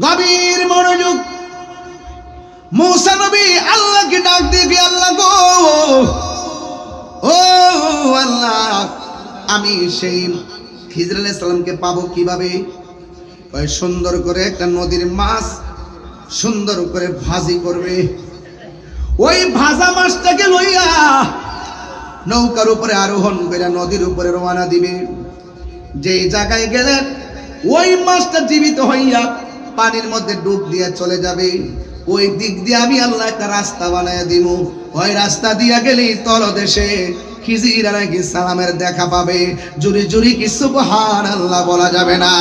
গভীর মনোযোগ। মূসা নবী আল্লাহকে ডাক দিয়ে, আল্লাহ গো, ও আল্লাহ, আমি সেই খিজর আলাইহিস সালামকে পাবো কিভাবে? ওই সুন্দর করে একটা নদীর মাছ সুন্দর করে ভাজি করবে, ওই ভাজা মাছটাকে লইয়া নৌকার উপরে আরোহণ করে নদীর উপরে রওনা দিবে। যেই জায়গায় গেলে ওই মাছটা জীবিত হইয়া পানির মধ্যে ডুব দিয়ে চলে যাবে, ওই দিক দিয়ে আমি আল্লাহ একটা রাস্তা বানায় দিব। ওই রাস্তা দিয়া গেলেই তলদেশে খিজির আলাইহিস সালামের দেখা পাবে। জুরি জুরি কি সুবহানাল্লাহ বলা যাবে না?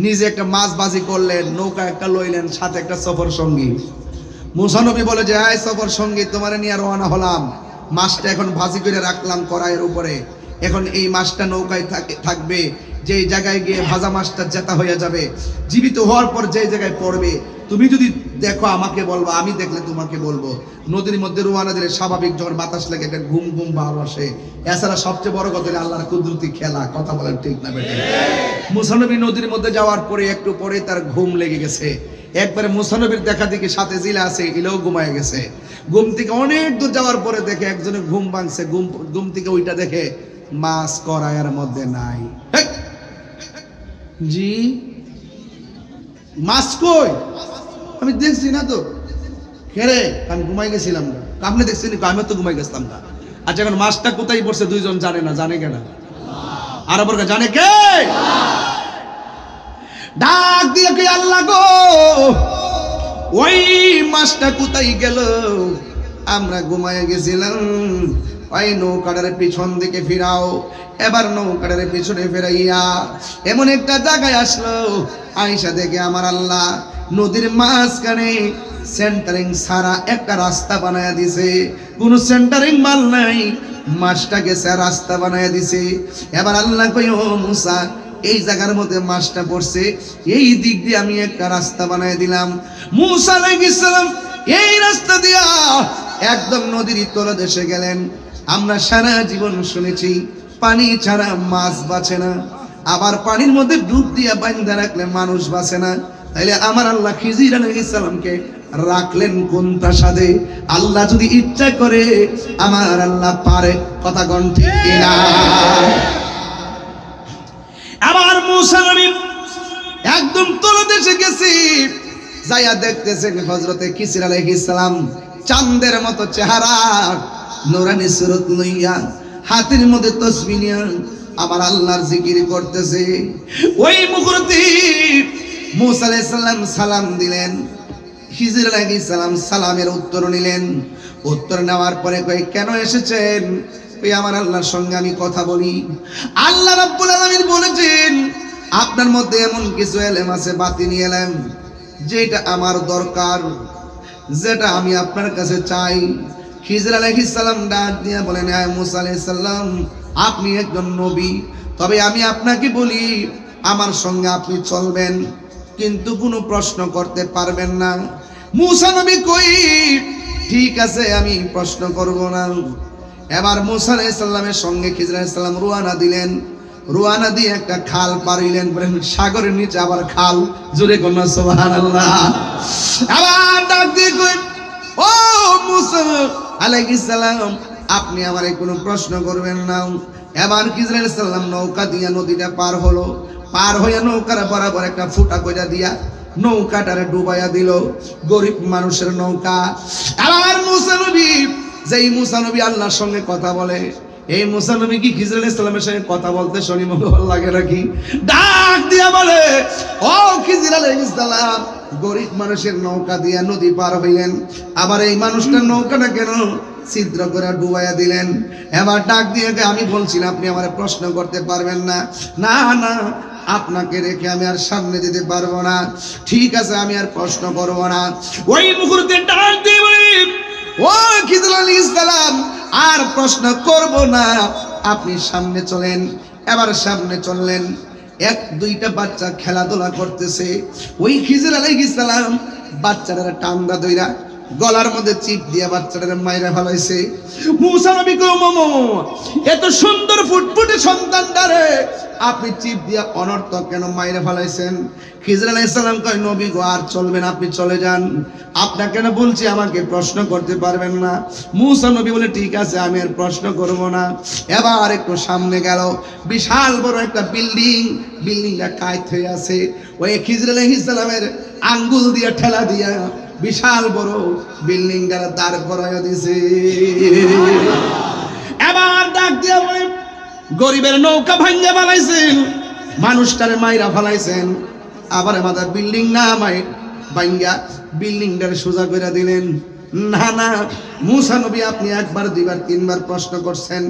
নিজে একটা মাছ বাজি করলেন, নৌকা একটা লইলেন, সাথে একটা সফর সঙ্গী। মূসা নবী বলে যে, এই সফর সঙ্গী, তোমার নিয়ে রওনা হলাম, মাছটা এখন ভাজি করে রাখলাম কড়াইয়ের উপরে, এখন এই মাছটা নৌকায় থাকবে, যেই জায়গায় গিয়ে ভাজা মাছটা জেতা হয়ে যাবে, জীবিত হওয়ার পর যেই জায়গায় পড়বে, তুমি যদি দেখো আমাকে বলবো, আমি দেখলে তোমাকে বলবো। নদীর মধ্যে রওনা দিলে স্বাভাবিক যখন বাতাস লাগে একটা ঘুম ঘুম ভাব আসে। এছাড়া সবচেয়ে বড় কথা হলো আল্লাহর কুদরতি খেলা, কথা বলেন ঠিক না বেটা? মূসা নবী নদীর মধ্যে যাওয়ার পরে একটু পরে তার ঘুম লেগে গেছে। একবারে মূসা নবীর দেখা দেখি সাথে জিলা আছে, ইলেও ঘুমায় গেছে। ঘুম থেকে অনেক দূর যাওয়ার পরে দেখে একজনের ঘুম ভাঙছে, ঘুম থেকে ওইটা দেখে মাছ কড়াইয়ের মধ্যে নাই। জি, মাছ কই? আমি দেখছি না তো। খেরে আমি ঘুমাই গেছিলাম না। আপনি দেখছেন? আমি তো ঘুমাই গেছিলাম না। আচ্ছা, এখন মাছটা কোথায় পড়ছে দুইজন জানে না, জানে কেনা? আর আবার জানে কে? ডাক দিয়ে কে, আল্লাহ গো, ওই মাছটা কোথায় গেল? আমরা ঘুমাই গেছিলাম, ওই নৌকাটার পিছন দিকে ফিরাও। এবার নৌকাটার পিছনে ফেরাইয়া এমন একটা জায়গায় আসলো, আয়েশা দেখে আমার আল্লাহ নদীর মাঝখানে সেন্টারিং সারা একটা রাস্তা বানায় দিছে। কোন সেন্টারিং মাল নাই, মাছটা গেছে রাস্তা বানায় দিছে। এবার আল্লাহ কই, ও মূসা, এই জায়গার মধ্যে মাছটা পড়ছে, এই দিক দিয়ে আমি একটা রাস্তা বানায় দিলাম। মূসা আলাইহিস সালাম এই রাস্তা দিয়া একদম নদীর তলদেশে গেলেন। আমরা সারা জীবন শুনেছি পানি ছাড়া মাছ বাঁচে না, আবার পানির মধ্যে ডুব দিয়া বাঁধা রাখলে মানুষ বাঁচে না। তাইলে আমার আল্লাহ খিজির আলাইহিস সালামকে রাখলেন কোন প্রাসাদে? আল্লাহ যদি ইচ্ছা করে আমার আল্লাহ পারে, কথা কোন ঠিক কিনা? আবার মূসা নবী একদম তলদেশে গেছি, যাইয়া দেখতেছেন হযরতে খিজির আলাইহিস সালাম চাঁদের মতো চেহারা, নূরানি সুরত লইয়া, হাতের মধ্যে তাসবিহ নিয়ে আমার আল্লাহর জিকির করতেছে। ওই মুহূর্তে মূসা আলাইহিস সালাম সালাম দিলেন, খিজির আলাইহিস সালাম সালামের উত্তর নিলেন। উত্তর নেওয়ার পরে কই, কেন এসেছেন? ওই আমার আল্লাহর সঙ্গে আমি কথা বলি। আল্লাহ রাব্বুল আলামিন বলেছেন, আপনার মধ্যে এমন কিছু এলেম আছে, বাতিনি এলেম, যেটা আমার দরকার, যেটা আমি আপনার কাছে চাই। খিজির আলাইহিস সালাম ডাক দিয়ে বলেন, হে মূসা আলাইহিস সালাম, আপনি একজন নবী, তবে আমি আপনাকে বলি, আমার সঙ্গে আপনি চলবেন, কিন্তু কোনো প্রশ্ন করতে পারবেন না। মূসা নবী কই, ঠিক আছে, আমি প্রশ্ন করব না। এবার মূসা আলাইহিস সালামের সঙ্গে খিজির আলাইহিস সালাম রওনা দিলেন। রওনা দিয়ে একটা খাল পার হইলেন, সাগরের নিচে আবার খাল, জোরে কোন সুবহানাল্লাহ। আবার ডাক দিয়ে কই, ও মূসা আলাইহিস সালাম, আপনি আমারে কোনো প্রশ্ন করবেন না। এবার খিজির আলাইহিস সালাম নৌকা দিয়া নদীটা পার হলো, পার হইয়া নৌকার বরাবর একটা ফুটা কইরা দিয়া নৌকাটারে ডুবাইয়া দিল। গরিব মানুষের নৌকা। আবার মূসা নবী, যেই মূসা নবী আল্লাহর সঙ্গে কথা বলে, এই মূসা নবী কি খিজির আলাইহিস সালামের সঙ্গে কথা বলতে শুনি মনে ভালো লাগে নাকি? ডাক দিয়া বলে, ও খিজির আলাইহিস সালাম, গরিব মানুষের নৌকা দিয়া নদী পার হইলেন, আবার এই মানুষটার নৌকাটা কেন ছিদ্র করে ডুবাইয়া দিলেন? এবার ডাক দিয়ে, আমি বলছিলাম আপনি আমারে প্রশ্ন করতে পারবেন না। না না, আপনাকে রেখে আমি আর সামনে যেতে পারবো না। ঠিক আছে, আমি আর প্রশ্ন করবো না। ওই মুহূর্তে ডাক দিয়ে বলি, ও খিজির আলাইহিস সালাম, আর প্রশ্ন করব না, আপনি সামনে চলেন। এবার সামনে চললেন, এক দুইটা বাচ্চা খেলাধুলা করতেছে। ওই খিজির আলাইহিস সালাম বাচ্চারা টান্দা দইরা গলার মধ্যে চিপ দিয়ে বাচ্চাটারে মাইরা ফেলাইছে। মুসা নবী কই মামা এত সুন্দর ফুটফুটে সন্তানটারে আপনি চিপ দিয়ে অনর্থক কেন মাইরা ফেলাইছেন? খিজর আলাইহিস সালাম কয় নবী গো আর চলবেন, আপনি চলে যান, আপনাকে কেন বলছি আমাকে প্রশ্ন করতে পারবেন না। মুসা নবী বলে ঠিক আছে আমি আর প্রশ্ন করব না। এবার একটু সামনে গেল, বিশাল বড় একটা বিল্ডিংটা কায়ত হয়ে আছে। ওই খিজর আলাইহিস সালামের আঙ্গুল দিয়ে ঠেলা দিয়া বিশাল বড় বিল্ডিংটা দাঁড় করাইয়া দিছে। এবার ডাক দিয়া বলে গরিবের নৌকা ভাঙ্গা ফেলাইছেন, মানুষটারে মাইরা ফেলাইছেন, আবার আমাদের বিল্ডিং না ভাঙ্গা বিল্ডিংটারে সোজা করে দিলেন। না না মুসা নবী আপনি একবার দুইবার তিনবার প্রশ্ন করছেন,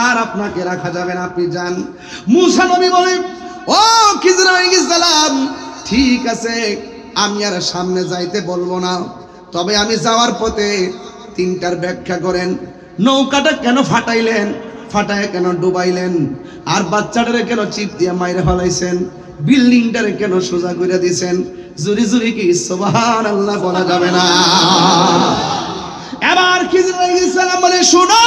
আর আপনাকে রাখা যাবে না, আপনি যান। মুসা নবী বলে ও খিজর আলাইহিস সালাম ঠিক আছে আমি আর সামনে যাইতে বলবো না, তবে আমি যাওয়ার পথে তিনটার ব্যাখ্যা করেন। নৌকাটা কেন ফাটাইলেন, ফাটায় কেন ডুবাইলেন, আর বাচ্চাটারে কেন চিপ দিয়ে মাইরে ফেলাইছেন, বিল্ডিংটারে কেন সোজা করে দিয়েছেন? জুরি জুরি কি সুবহানাল্লাহ বলা যাবে না? এবার খিজর আলাইহিস সালাম বলে শোনো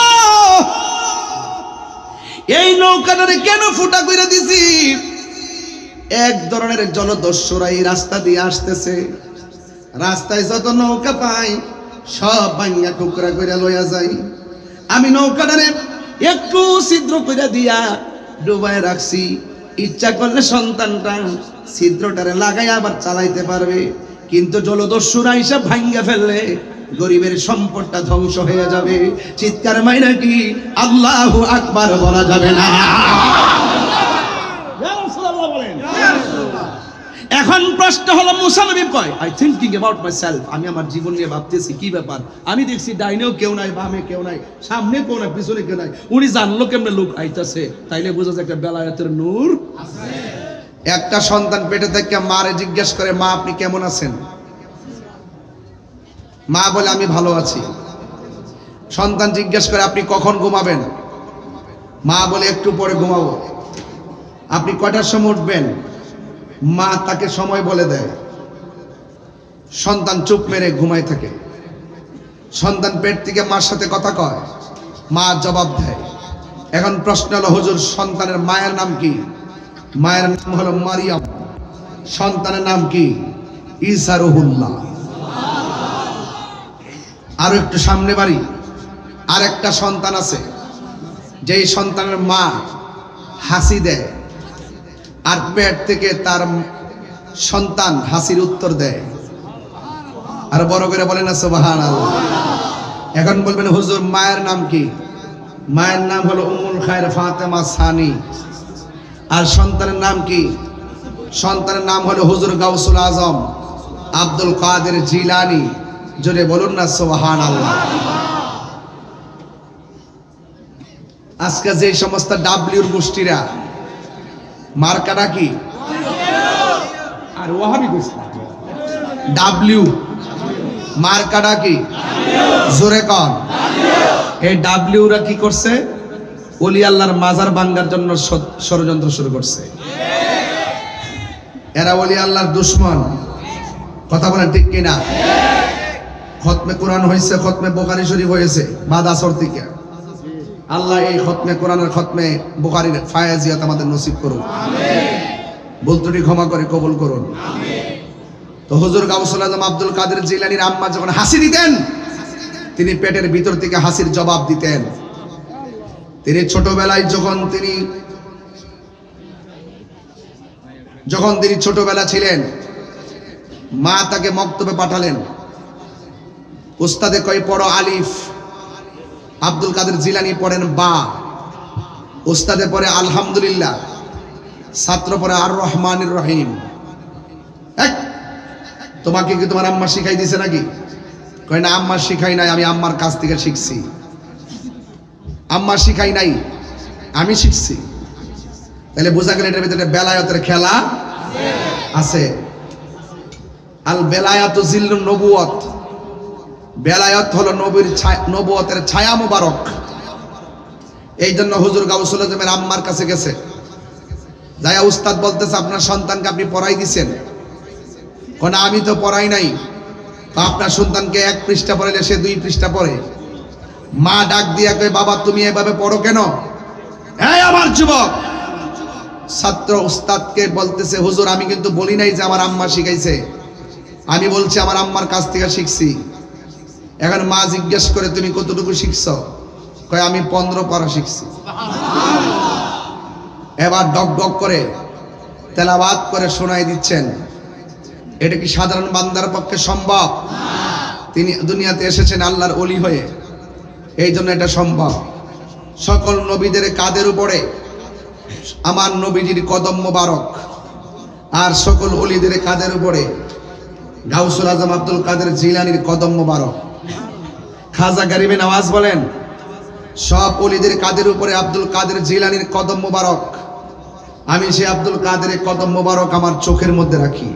এই নৌকাটারে কেন ফুটা করে দিছি, এক ধরনের জলদস্যুরা এই রাস্তা দিয়ে আসতেছে, রাস্তায় যত নৌকা পাই সব ভাঙ্গা টুকরা করে লইয়া যাই, আমি নৌকাটারে একটু ছিদ্র করে দিয়া ডুবাই রাখছি, ইচ্ছা করলে সন্তানটা ছিদ্রটারে লাগাই আবার চালাইতে পারবে, কিন্তু জলদস্যুরা এসে ভাঙ্গা ফেললে গরিবের সম্পদটা ধ্বংস হয়ে যাবে। চিৎকার মাইরা কি আল্লাহু আকবার বলা যাবে না? এখন প্রশ্ন হলো মুসা নবী কয় আই থিংকিং অ্যাবাউট মাইসেলফ, আমি আমার জীবন নিয়ে ভাবতেছি কি ব্যাপার, আমি দেখছি ডাইনেও কেউ নাই, বামে কেউ নাই, সামনে কেউ নাই, পিছনে কেউ নাই, উনি জানলো কেমনে লোক আইতাছে, তাইলে বোঝা যায় একটা বেলায়েতের নূর আছে। একটা সন্তান পেটে থেকে মারে জিজ্ঞেস করে মা আপনি কেমন আছেন, মা বলে আমি ভালো আছি। সন্তান জিজ্ঞেস করে আপনি কখন ঘুমাবেন, মা বলে একটু পরে ঘুমাবো। আপনি কয়টার সময় উঠবেন, মা তাকে সময় বলে দেয়। সন্তান চুপ মেরে ঘুমায় থাকে। সন্তান পেট থেকে মার সাথে কথা কয়, মা জবাব দেয়। এখন প্রশ্ন হলো হুজুর সন্তানের মায়ের নাম কি? মায়ের নাম হলো মারিয়াম, সন্তানের নাম কি? ঈসা রুহুল্লাহ। আরো একটু সামনে বাড়ি, আর একটা সন্তান আছে, যেই সন্তানের মা হাসি দেয়, আর পেট থেকে তার সন্তান হাসির উত্তর দেয়। আর বড় করে বলেন না সুবহানাল্লাহ। এখন বলবেন হুজুর মায়ের নাম কি? মায়ের নাম হলো উম্মুল খায়র ফাতেমা সানি। আর সন্তানের নাম কি? সন্তানের নাম হলো হুজুর গাউসুল আজম আব্দুল কাদের জিলানী। জোরে বলুন না সুবহানাল্লাহ। আজকে যে সমস্ত ডাব্লিউর গোষ্ঠীরা মার্কাটা কি? আর ওয়াহাবি গোষ্ঠী ডাব্লিউ মার্কাটা কি? জোরে কন। এই ডাব্লিউরা কি করছে? ওলি আল্লাহর মাজার ভাঙার জন্য ষড়যন্ত্র শুরু করছে। এরা ওলি আল্লাহর দুশমন। কথা বলেন ঠিক কিনা? খতমে কোরআন হয়েছে, খতমে বুখারী শরীফ হয়েছে বাদ আসর থেকে। আল্লাহ এই খতমে কোরআনের খতমে বুখারীর ফায়াজিয়াত আমাদের নসিব করুন, ভুল ত্রুটি ক্ষমা করে কবুল করুন। তো হুজুর গাউসুল আজম আব্দুল কাদের জিলানীর আম্মা যখন হাসি দিতেন, তিনি পেটের ভিতর থেকে হাসির জবাব দিতেন। তিনি ছোটবেলায় যখন তিনি ছোটবেলা ছিলেন, মা তাকে মক্তবে পাঠালেন। উস্তাদে কয় পড়ো আলিফ, আব্দুল কাদের জিলানী পড়েন বা, উস্তাদে পড়ে আলহামদুলিল্লাহ, ছাত্র পড়ে আর রহমানির রহিম। তোমাকে কি তোমার আম্মা শিখাই দিছে নাকি? কয় না আম্মা শিখাই নাই, আমি আম্মার কাছ থেকে শিখছি। আম্মা শিখাই নাই, আমি শিখছি। তাহলে বোঝা গেল এটার ভিতরে বেলায়েতের খেলা আছে। আল বেলায়াতু জিল্লুন নবুয়ত, বেলায়েত হলো নবীর নবুয়তের ছায়া মুবারক। এই জন্য হুজুর গাউসুল আজমের আম্মার কাছে গেছে, যায়া উস্তাদ বলতেছে আপনার সন্তানকে আপনি পড়াই দিছেন? কোন আমি তো পড়াই নাই। আপনার সন্তানকে 1 পৃষ্ঠা পড়াইলে সে 2 পৃষ্ঠা পড়ে। মা ডাক দিয়া কয়, বাবা তুমি এভাবে পড়ো কেন? এই আমার যুবক ছাত্র উস্তাদকে বলতেছে, হুজুর আমি কিন্তু বলি নাই যে আমার আম্মা শিখাইছে, আমি বলছি আমার আম্মার কাছ থেকে শিখছি। এখন মা জিজ্ঞেস করে, তুমি কতটুকু শিখছো? কয় আমি 15 পারা শিখছি। এবার ডক ডক করে তেলাওয়াত করে শোনাই দিচ্ছেন। এটা কি সাধারণ বান্দার পক্ষে সম্ভব? তিনি দুনিয়াতে এসেছেন আল্লাহর ওলি হয়ে, এই জন্য এটা সম্ভব। সকল নবীদের কাদের উপরে আমার নবীজির কদম মোবারক, আর সকল ওলিদের কাদের উপরে গাউসুল আজম আব্দুল কাদের জিলানীর কদম মোবারক। খাজা গরিবে নওয়াজ বলেন, সব ওলিদের কাদের উপরে আব্দুল কাদের জিলানীর কদম মোবারক। আমি সেই আব্দুল কাদের কদম মোবারক আমার চোখের মধ্যে রাখি।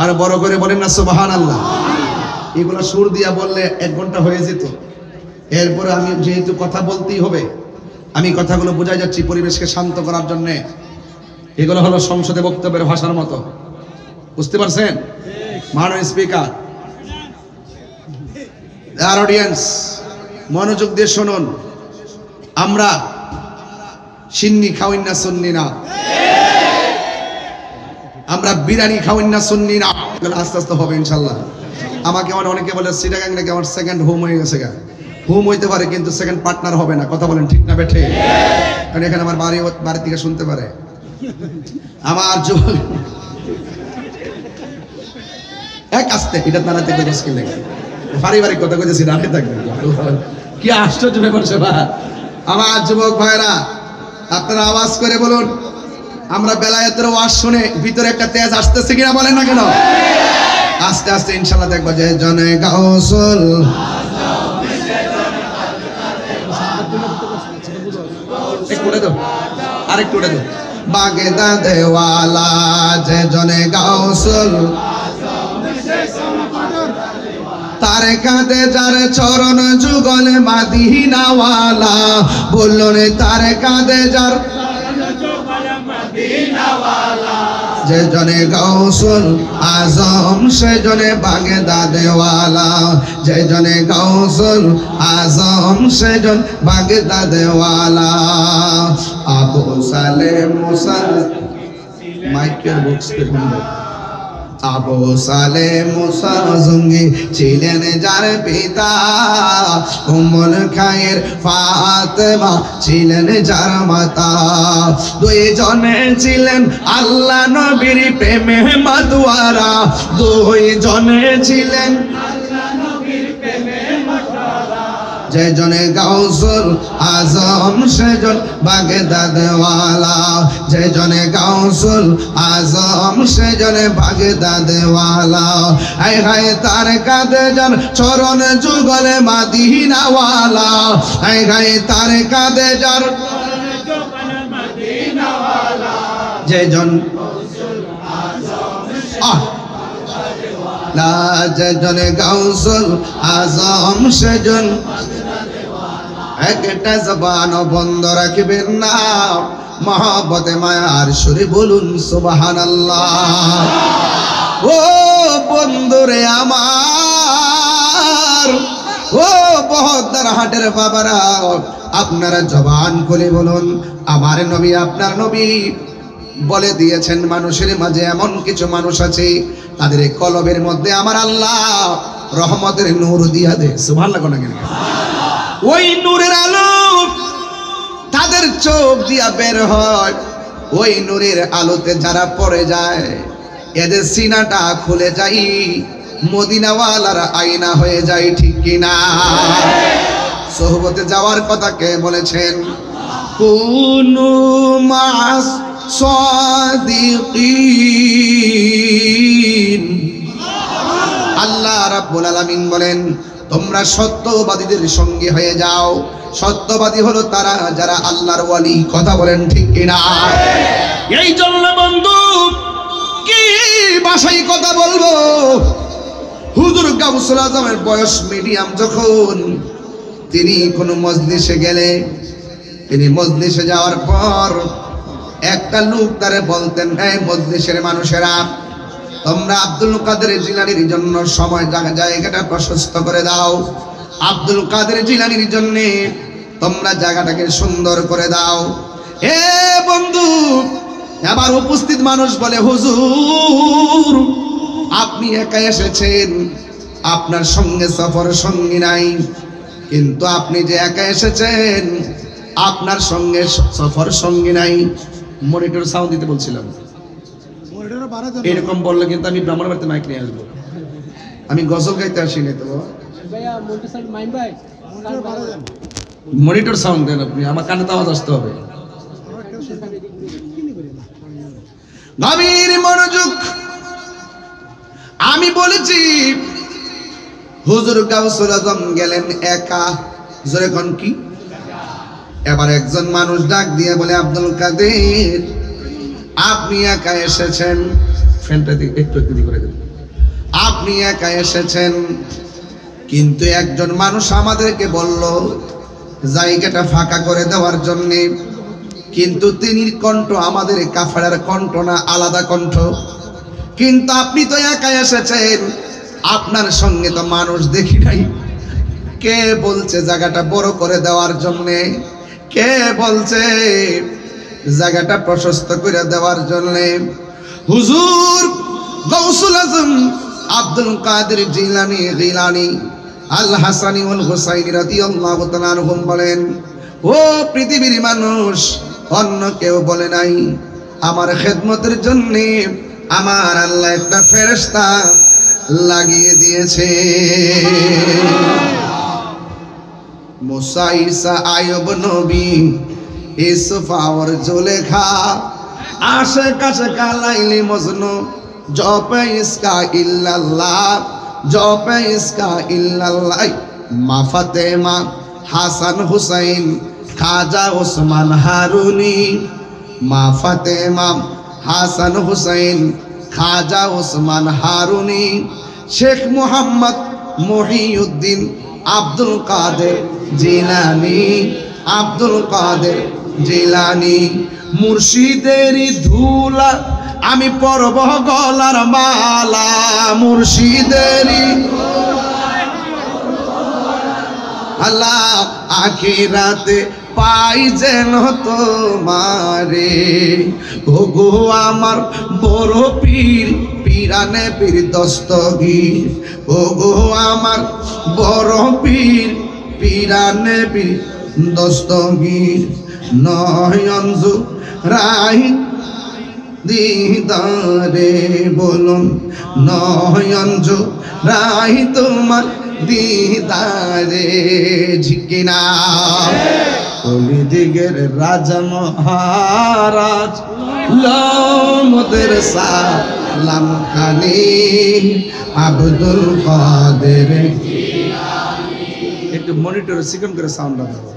আর বড় করে বলেন না সুবহানাল্লাহ। এগুলো সুর দিয়া বললে 1 ঘন্টা হয়ে যেত। এরপরে আমি যেহেতু কথা বলতেই হবে, আমি কথাগুলো বোঝাই যাচ্ছি পরিবেশকে শান্ত করার জন্য। এগুলো হলো সংসদে বক্তব্যের ভাষার মতো, বুঝতে পারছেন? মাননীয় স্পিকার, আর অডিয়েন্স মনোযোগ দিয়ে শুনুন। আমরা সিন্নি খাওয়াই না সুন্নি না, আমরা বিরিয়ানি খাওয়াই না সুন্নি না। আস্তে আস্তে হবে ইনশাল্লাহ। আমাকে অনেকে বলে সিটাগাং নাকি আমার সেকেন্ড হোম হয়ে গেছে। হোম হইতে পারে কিন্তু সেকেন্ড পার্টনার হবে না। কথা বলেন ঠিক না বেঠে? কারণ এখানে আমার বাড়ি থেকে শুনতে পারে। আমার যুবক এক আসতে এটা দাঁড়াতে গেলে মুশকিল লাগে। পারিবারিক কথা কইতেছি, দাঁড়িয়ে থাকবে। কি আশ্চর্য ব্যাপার সেবা। আমার যুবক ভাইরা আপনারা আওয়াজ করে বলুন, আমরা বেলায়েতের ওয়াজ শুনে ভিতরে একটা তেজ আসতেছে কিনা বলেন না কেন? আস্তে আস্তে ইনশাআল্লাহ দেখবা যে জনে গাউসুল আরেকটু উঠে দাও। বাগেদা দেওয়ালা যে জনে গাউসুল, তার কাঁধে যার চরণ যুগল মাদিনাওয়ালা। বললেন তার কাঁধে যার যে জনে গাউসুল আজম, সে জনে বাগেদা দেওয়ালা। যে জনে গাউসুল আজম, সে জন বাগেদা দেওয়ালা। আবু সালেম মুসাল মাইকের বক্স দেখুন। আবু সালেম মুসা জঙ্গি ছিলেন যার পিতা, উম্মুল খায়ের ফাতেমা ছিলেন যার মাতা। 2 জনে ছিলেন আল্লাহ নবীর প্রেমে মাতোয়ারা। 2 জনে ছিলেন যে জনে গাউসুল আজম, সে জন বাগেদা দেওয়ালা। যে জনে গাউসুল আজম, সে জনে বাগেদা দেওয়ালা। হায় হায় তার কাঁধে যার চরণ যুগলে মাদিনাওয়ালা। হায় হায় তার কাঁধে যার যে জন যে জনে গাউসুল আজম, সে জন। একটা জবান বন্ধ রাখবেন না, মহব্বতে মায়ার সুরে বলুন সুবহানাল্লাহ। ও বন্ধুরে আমার, ও বহদ্দার হাটের বাবারা, আপনারা জবান খুলে বলুন আমার নবী, আপনার নবী বলে দিয়েছেন মানুষের মাঝে এমন কিছু মানুষ আছে তাদের কলবের মধ্যে আমার আল্লাহ রহমতের নূর দিয়া দেয়। সুবহানাল্লাহ না কেন? ওই নূরের আলো তাদের চোখ দিয়া বের হয়। ওই নূরের আলোতে যারা পড়ে যায় এদের সিনাটা খুলে যায়, মদিনাওয়ালার আয়না হয়ে যায়। ঠিক কিনা? সোহবতে যাওয়ার কথা কে বলেছেন? কুনু মাস সাদিকিন। আল্লাহ রাব্বুল আলামিন বলেন তোমরা সত্যবাদীদের সঙ্গে হয়ে যাও। সত্যবাদী হলো তারা যারা আল্লাহর ওয়ালি। কথা বলেন ঠিক কিনা? এই জন্য বন্ধু কি ভাষায় কথা বলবো, হুজুর গাউসুল আজমের বয়স মিডিয়াম যখন, তিনি কোনো মজলিসে গেলে, তিনি মজলিসে যাওয়ার পর একটা লোক তারে বলতেন, এই মজলিসের মানুষেরা তোমরা আব্দুল কাদের জিলানীর জন্য সময় জায়গাটা প্রশস্ত করে দাও। আব্দুল কাদের জিলানীর জন্য তোমরা জায়গাটাকে সুন্দর করে দাও। হে বন্ধু, এবার উপস্থিত মানুষ বলে, হুজুর আপনি একা এসেছেন, আপনার সঙ্গে সফর সঙ্গী নাই। কিন্তু আপনি যে একা এসেছেন, আপনার সঙ্গে সফর সঙ্গী নাই। মনিটর সাউন্ড দিতে বলছিলাম, এরকম বললে কিন্তু আমি ব্রাহ্মণ বাড়িতে মাইক নিয়ে আসবো। আমি গজল গাইতে আসিনি তো। মনিটর সাউন্ড দেন আপনি, আমার কানে তো আওয়াজ আসতে হবে। গভীর মনোযোগ। আমি বলেছি হুজুর গাউসুল আজম গেলেন একা। জোরে কোন কি? এবার একজন মানুষ ডাক দিয়ে বলে, আব্দুল কাদের আপনি একা এসেছেন। ফ্যানটা একটু একটু করে দেন। আপনি একা এসেছেন, কিন্তু একজন মানুষ আমাদেরকে বলল জায়গাটা ফাঁকা করে দেওয়ার জন্যে। কিন্তু তিনি কণ্ঠ আমাদের কাফেরের কণ্ঠ না, আলাদা কণ্ঠ। কিন্তু আপনি তো একা এসেছেন, আপনার সঙ্গে তো মানুষ দেখি নাই। কে বলছে জায়গাটা বড় করে দেওয়ার জন্যে? কে বলছে জায়গাটা প্রশস্ত করে দেওয়ার জন্যে? হুজুর গাউসুল আজম আব্দুল কাদের জিলানী আল হাসানি ওয়াল হুসাইনি রাদিয়াল্লাহু তাআলা আনহুম বলেন, ও পৃথিবীর মানুষ, অন্য কেউ বলে নাই, আমার খেদমতের জন্য আমার আল্লাহ একটা ফেরেশতা লাগিয়ে দিয়েছে। মুসা, ঈসা, আইয়ুব নবী, ইউসুফ আর জুলেখা, আশিকাশে কালাইলি মজনু, জপে ইসকা ইল্লাল্লাহ, জপে ইসকা ইল্লাল্লাহ। মা ফাতেমা, হাসান হুসাইন, খাজা ওসমান হারুনি। মা ফাতেমা, হাসান হুসাইন, খাজা ওসমান হারুনি। শেখ মুহাম্মদ মহিউদ্দিন আব্দুল কাদের জিলানী, আব্দুল কাদের জিলানী। মুর্শিদেরই ধুলা আমি পরব গলার মালা, মুর্শিদেরই আল্লাহ আখিরাতে পাই যেন তোমারে। ওগো আমার বড় পীর, পীরানে পীর দস্তগীর। ওগো আমার বড় পীর, পীরানে পীর দস্তগীর। নয়ন জুরাই দিদারে, বলুন নয়ন জুরাই তোমার দিদারে। ঝিকিনা ওলি দিগের রাজা মহারাজ লমদের সালাম খানি আব্দুল কাদের। একটু মনিটর সিকন করে সাউন্ড দাও।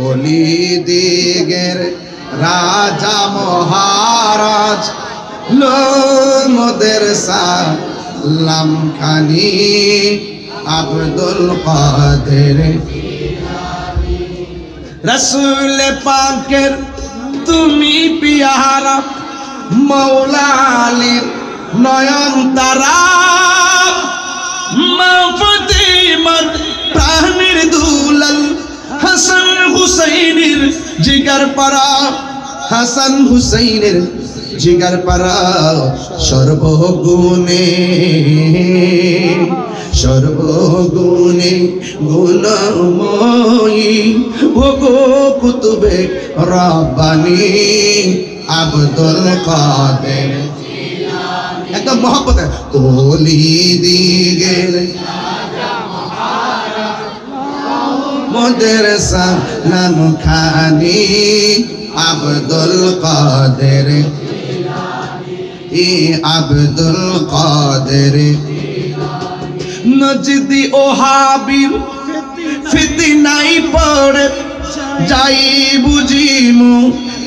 ওলি দিগের রাজা মহারাজ লমদের সালাম খানি আব্দুল কাদের। রসুল পাকের তুমি পিয়ারা, মৌলা আলীর নয়ন তারা। মা ফাতেমার প্রাণের দুলাল, হাসান হুসাইনের জিগার পারা, হাসান হুসাইনের জিগার পারা। সর্বগুণে সর্বগুণে গুণময়ী, ওগো কুতুবে রব্বানি আব্দুল কাদের। একদম মহব্বত। ওলি দিগের মোদের সালাম খানি আব্দুল কাদের, আব্দুল কাদের। নজদি ওহাবির ফিতনাই পড়ে যাই বুঝিমু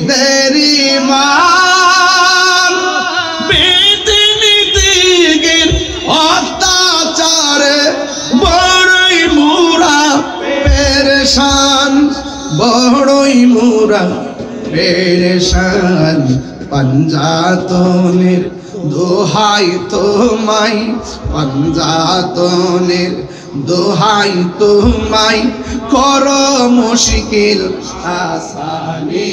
দেরি মান। বেদিনী দিগের অত্যাচারে বড়ই মুরা পেরেশান, বড়ই মুরা পেরেশান। পাঞ্জাতনের দোহাই তোমায় পাঞ্জাতনের দোহাই তোমায় কর মুশকিল আসানি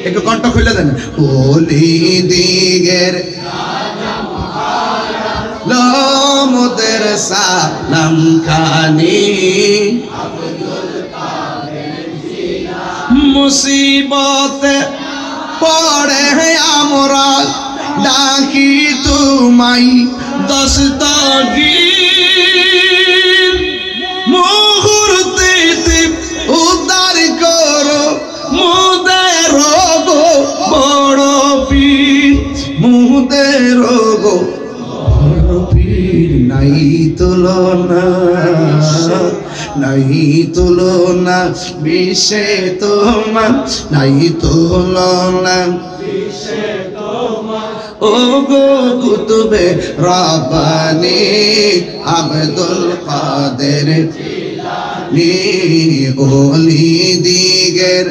একটু কণ্ঠ খুলে দেন ওলি দিগের লমদের সালাম খানি মুসিবতে পড়ে আমরা ডাকি তোমায় দস্তগীর মুহূর্তে উদ্ধার করো মুদের গো বড় পীর মুদের গো বড় পীর নাই তুলনা নাই তুলনা বিশ্বে তোমার নাই তুলনা ও গো কুতুবে রব্বানি আব্দুল কাদের জিলানী ওলি দিগের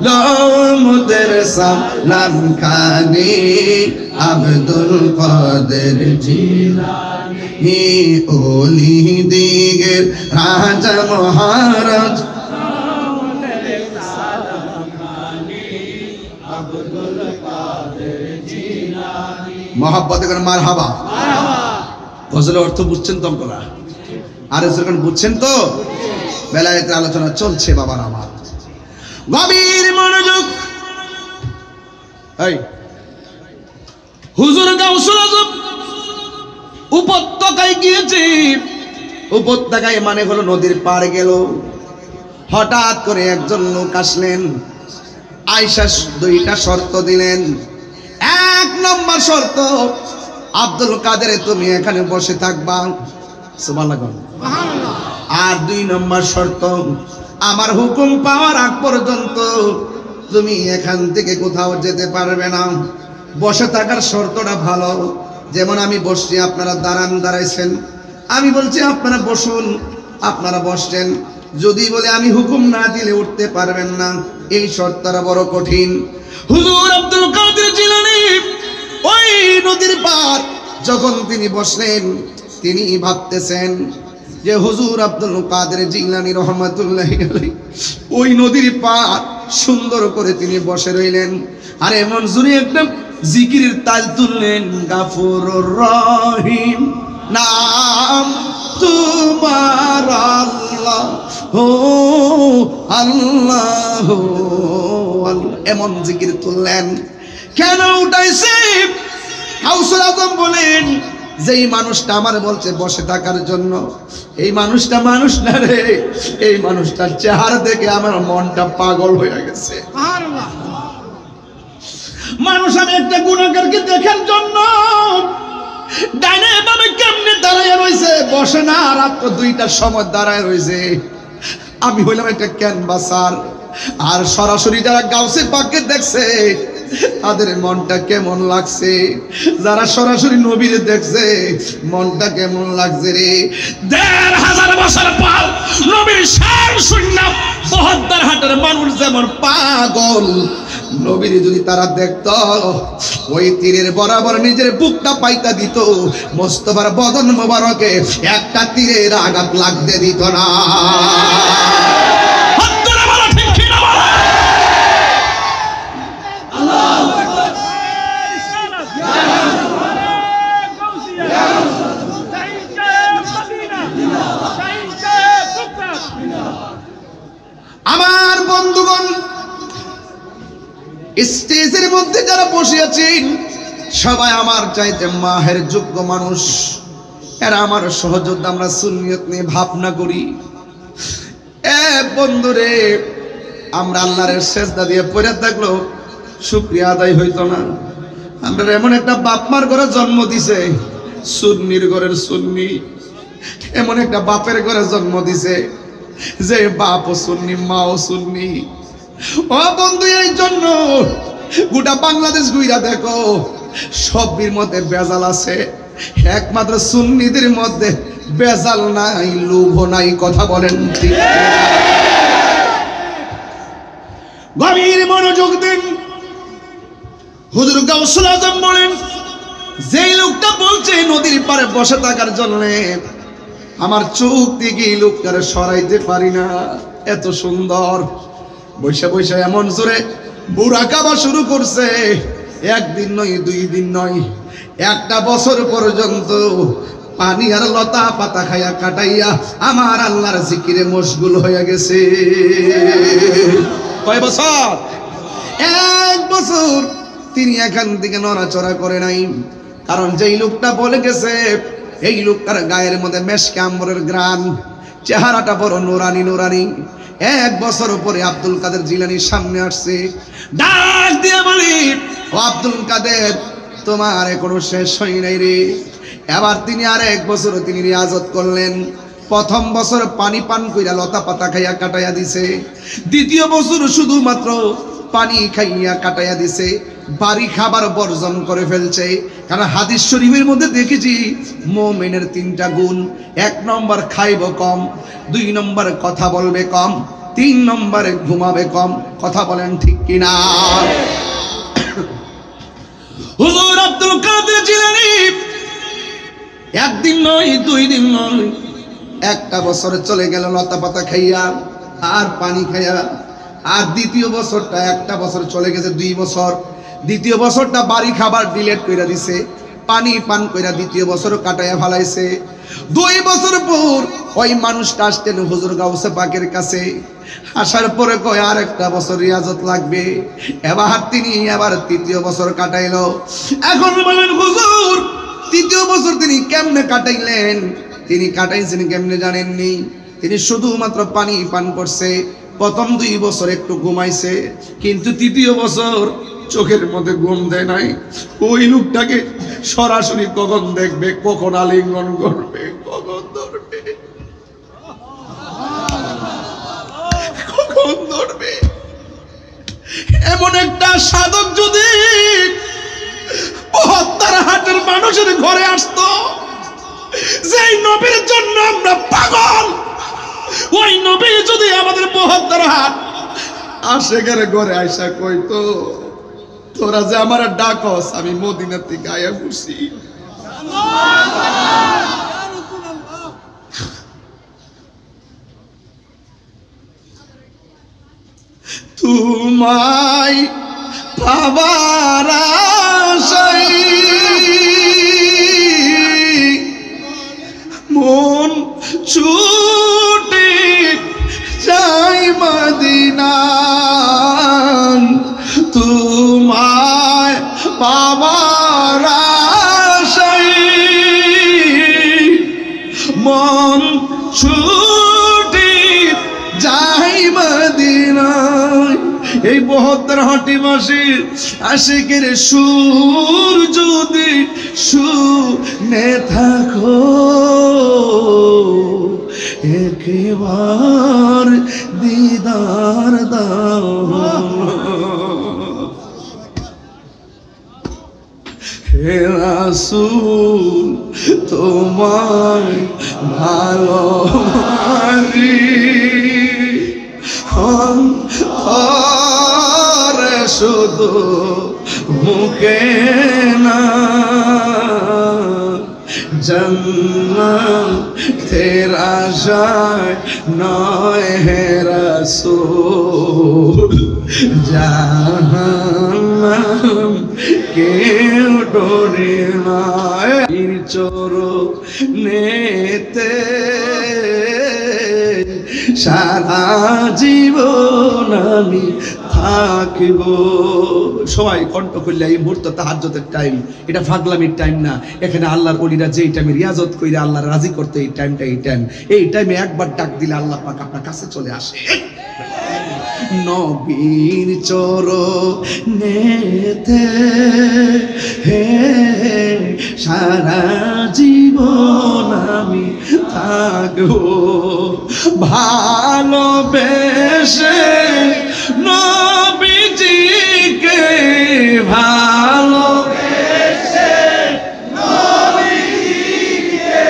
লমদের সালাম খানি আব্দুল কাদের জিলানী ওলি দিগের রাজা মহারাজ মহাব্বতে মার হাবা গজলের অর্থ বুঝছেন তো আপনারা আর যখন বুঝছেন তো বেলায়েতের আলোচনা চলছে বাবার আমার গভীর মনোযোগ এই হুজুর গাউসুল আজম উপত্যকায় গিয়েছে উপত্যকায় মানে হলো নদীর পার গেল হঠাৎ করে একজন লোক আসলেন আয়েশা দুইটা শর্ত দিলেন এক নম্বর শর্ত আব্দুল কাদের তুমি এখানে বসে থাকবা সুবহানাল্লাহ আর দুই নম্বর শর্ত আমার হুকুম পাওয়ার আগ পর্যন্ত তুমি এখান থেকে কোথাও যেতে পারবে না বসে থাকার শর্তটা ভালো যেমন আমি বসছি আপনারা দাঁড়াইছেন আমি বলছি আপনারা বসুন আপনারা বসছেন যদি বলে আমি হুকুম না দিলে উঠতে পারবেন না এই শর্তটা বড় কঠিন হুজুর আব্দুল কাদের জিলানী ওই নদীর পার যখন তিনি বসলেন তিনি ভাবতেছেন যে হুজুর আব্দুল কাদের জিলানী রহমাতুল্লাহি আলাইহি ওই নদীর পার সুন্দর করে তিনি বসে রইলেন আর এমন জুরি একটা জিকিরের তাল তুললেন গাফুরুর রহিম নাম তোমার আল্লাহ হো আল্লাহ এমন জিকির তুললেন কেন উঠাইছে গাউসুল আজম বলেন যেই মানুষটা আমার বলছে বসে থাকার জন্য এই মানুষটা মানুষ না রে এই মানুষটার চেহারা দেখে আমার মনটা পাগল হয়ে গেছে মানুষ আমি একটা গুনাহগারকে দেখার জন্য ডাইনে বামে কেমনে দাঁড়ায় রইছে বসে না রাত দুইটার সময় দাঁড়ায় রইছে আমি হইলাম একটা ক্যানভাসার আর সরাসরি যারা গাউসে পাককে দেখছে তাদের মনটা কেমন লাগছে যারা সরাসরি নবীরে দেখছে মনটা কেমন লাগছে রে ১৫০০ বছর পর নবীর শান শুনলাম ৭২ হাটের মানুষ যেমন পাগল নবীরে যদি তারা দেখত ওই তীরের বরাবর নিজের বুকটা পাইতা দিত মোস্তফার বদন মোবারকে একটা তীরের আঘাত লাগতে দিত না আমার বন্ধুগণ স্টেজের মধ্যে যারা বসে আছেন সবাই আমার চাইতে মাহের যোগ্য মানুষ এরা আমার সহযোদ্ধা আমরা সুন্নিয়ত নিয়ে ভাবনা করি বন্ধুরে আমরা আল্লাহর সেজদা দিয়ে পড়ে থাকলো শুকরিয়া আদায় হইতো না আমরা এমন একটা বাপ মার ঘরে জন্ম দিছে সুন্নির ঘরের সুন্নি এমন একটা বাপের ঘরে জন্ম দিছে যে বাপও সুন্নি মাও সুন্নি ও বন্ধু এই জন্য গোটা বাংলাদেশ ঘুইরা দেখো সবের মধ্যে বেজাল আছে একমাত্র সুন্নিদের মধ্যে বেজাল নাই লোভ নাই কথা বলেন ঠিক গভীর মনোযোগ দিন। হুজুর গাউসুল আজম বলেন, যেই লোকটা বলছে নদীর পারে বসে থাকার জন্য, আমার চোখ থেকে এই লোকটারে সরাইতে পারি না, এত সুন্দর। বৈশা বৈশা এমন জোরে বুড়া কাবা শুরু করছে, একদিন নয়, 2 দিন নয়, 1টা বছর পর্যন্ত পানি আর লতা পাতা খাইয়া কাটাইয়া আমার আল্লাহর জিকিরে মশগুল হয়ে গেছে। কয় বছর? 1 বছর তিনি এখান থেকে নড়াচড়া করে নাই। কারণ যেই লোকটা বলে গেছে, এই লোকটার গায়ের মধ্যে মেশকে আম্বরের গ্রান, চেহারাটা বড় নুরানি নুরানি। 1 বছর পরে আব্দুল কাদের জিলানির সামনে আসছে, ডাক দিয়ে বলি, ও আব্দুল কাদের, তোমার এখনো শেষ হয় নাই রে। এবার তিনি আর 1 বছর তিনি রিয়াজত করলেন। প্রথম বছর পানি পান কইরা লতা পাতা খাইয়া কাটাইয়া দিছে, দ্বিতীয় বছর শুধুমাত্র পানি খাইয়া কাটাইয়া দিছে, বাড়ি খাবার বর্জন করে ফেলছে। কারণ হাদিস শরীফের মধ্যে দেখেছি মুমিনের 3টা গুণ। 1 নম্বর খাইব কম, 2 নম্বর কথা বলবে কম, 3 নম্বরে ঘুমাবে কম। কথা বলেন ঠিক কিনা? হুজুর আব্দুল কাদের জিলানী 1 দিন নয়, 2 দিন নয়, 1টা বছর চলে গেল লতা পাতা খাইয়া আর পানি খাইয়া। আর দ্বিতীয় বছরটা, 1টা বছর চলে গেছে, 2 বছর। দ্বিতীয় বছরটা বাড়ি খাবার ডিলেট কইরা দিছে, পানি পান কইরা দ্বিতীয় বছর কাটাইয়া ফেলাইছে। 2 বছর পর ওই মানুষটা আসতেন হুজুর গাউসে পাকের কাছে। আসার পরে কয় আর 1টা বছর রিয়াজত লাগবে। এবার তিনি আবার 3য় বছর কাটাইলো। এখন বলেন হুজুর, 3য় বছর তিনি কেমনে কাটাইলেন? তিনি কাটাইছেন কেমনে জানেননি? তিনি শুধুমাত্র পানি পান করছে। প্রথম 2 বছর একটু ঘুমাইছে, কিন্তু 3য় বছর চোখের মধ্যে ঘুম দেয় নাই। ওই লোকটাকে সরাসরি কখন দেখবে, কখন আলিঙ্গন করবে, কখন ধরবে, কখন ধরবে। এমন একটা সাধক যদি 72 হাটের মানুষের ঘরে আসতো, যেই নবীর জন্য আমরা পাগল, ওই নবী যদি আমাদের 72 হাট আশেকের ঘরে আইসা কইতো, তোরা যে আমার ডাকস, আমি মদিনা থেকে আয়া বসি। তোমায় পাবার আশায় মন ছুটে যাই মদিনা, তোমায় পাবার আশায় মন ছুটে যাই মদিনায়। এই 72 হাটি মাসির আশিকের সুর যদি শুনে থাকো, একবার দিদার দাও। হে রাসূল, তোমায় ভালোবাসি, অন্তরে শুধু মুখে না, জান্নাতের আশায় নয় হে রাসূল, জাহান্নাম কেউ ডরে না। চরণেতে সারা জীবন আমি থাকিব। সবাই কণ্ঠ করলে এই মুহূর্ত তাহাজ্জুদের টাইম, এটা ফাগলামির টাইম না। এখানে আল্লাহর ওলিরা যেই টাইমে রিয়াজত কইরা আল্লাহ রাজি করতে, এই টাইমটা এই টাইমে একবার ডাক দিলে আল্লাহ পাক আপনার কাছে চলে আসে। নবীর চরণেতে হে সারা জীবন আমি থাকবো, ভালোবেসে নবীজিকে, ভালোবেসে নবীজিকে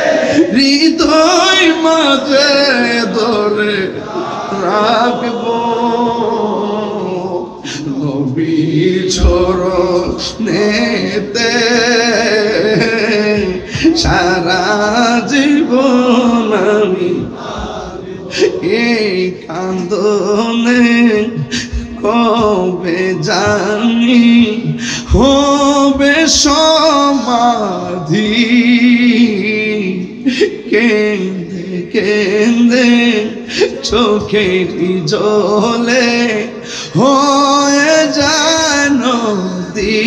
হৃদয় মাঝে ধরে রাখবো। নেতে সারা জীবন আমি এই কান্দনে কবে জানি হবে সমাধি কেন্দে কেন্দে চোখের জলে হয়ে যায় নদী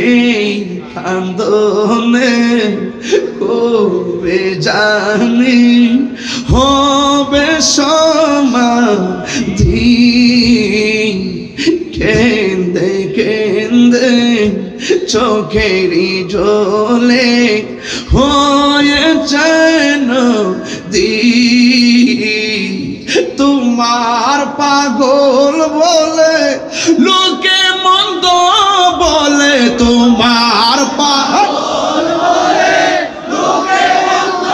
এই কান্দনে কবে জানি হবে সমাধি কেন্দে কেন্দে চোখেরই জলে হয়ে যেন দি তোমার পাগল বলে লোকে মন্দ বলে তোমার পাগল বলে লোকে মন্দ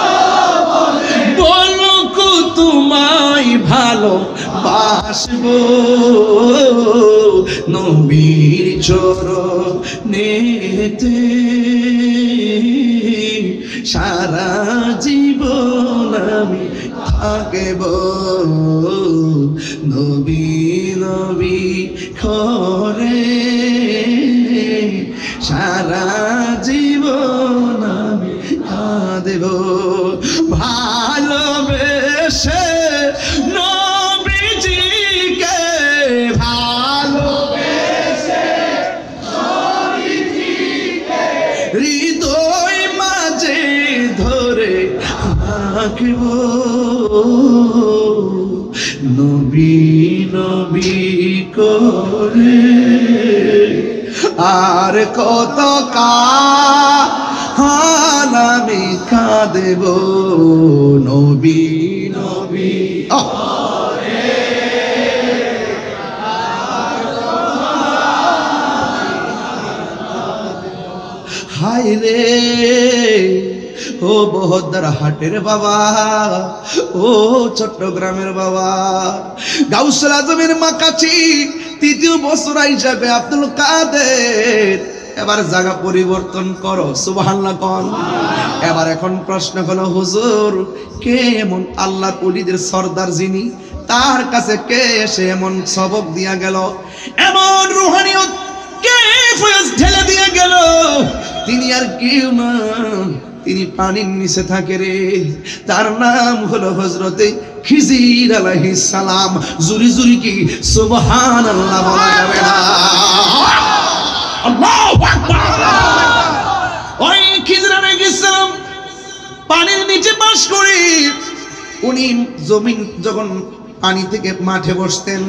বলে বলুক তোমায় ভালো বাসবো নবীর চরণেতে সারা জীবন আমি থাকব নবী নবী করে সারা জীবন আমি কাঁদব ভালোবেসে নবীজিকে ভালোবেসে নবীজিকে হৃদয় মাঝে ধরে রাখব নবী নবী করে আর কত কাল আমি কাঁদব নবী নবী হায় রে ও বহদ্দার হাটের বাবা ও চট্টগ্রামের বাবা গাউসুল আজমের মাকাছি তৃতীয় বছর হিসাবে আব্দুল কাদের এবার জায়গা পরিবর্তন করো সুবহানাল্লাহ কোন এবার এখন প্রশ্ন হলো হুজুর কে এমন আল্লাহর ওলিদের সরদার যিনি তার কাছে কে এসে এমন সবক দিয়া গেল এমন রূহানিয়ত কে ফয়েজ ঢেলে দিয়ে গেল তিনি আর কেউ না তিনি পানির নিচে থাকে রে তার নাম হলো হযরতে খিজির আলাইহিস সালাম জুরি জুরি কি সুবহানাল্লাহ বলা যাবে না আল্লাহু আকবার ওই খিজির আলাইহিস সালাম পানির নিচে বাস করে উনি জমিন যখন পানি থেকে মাঠে বসতেন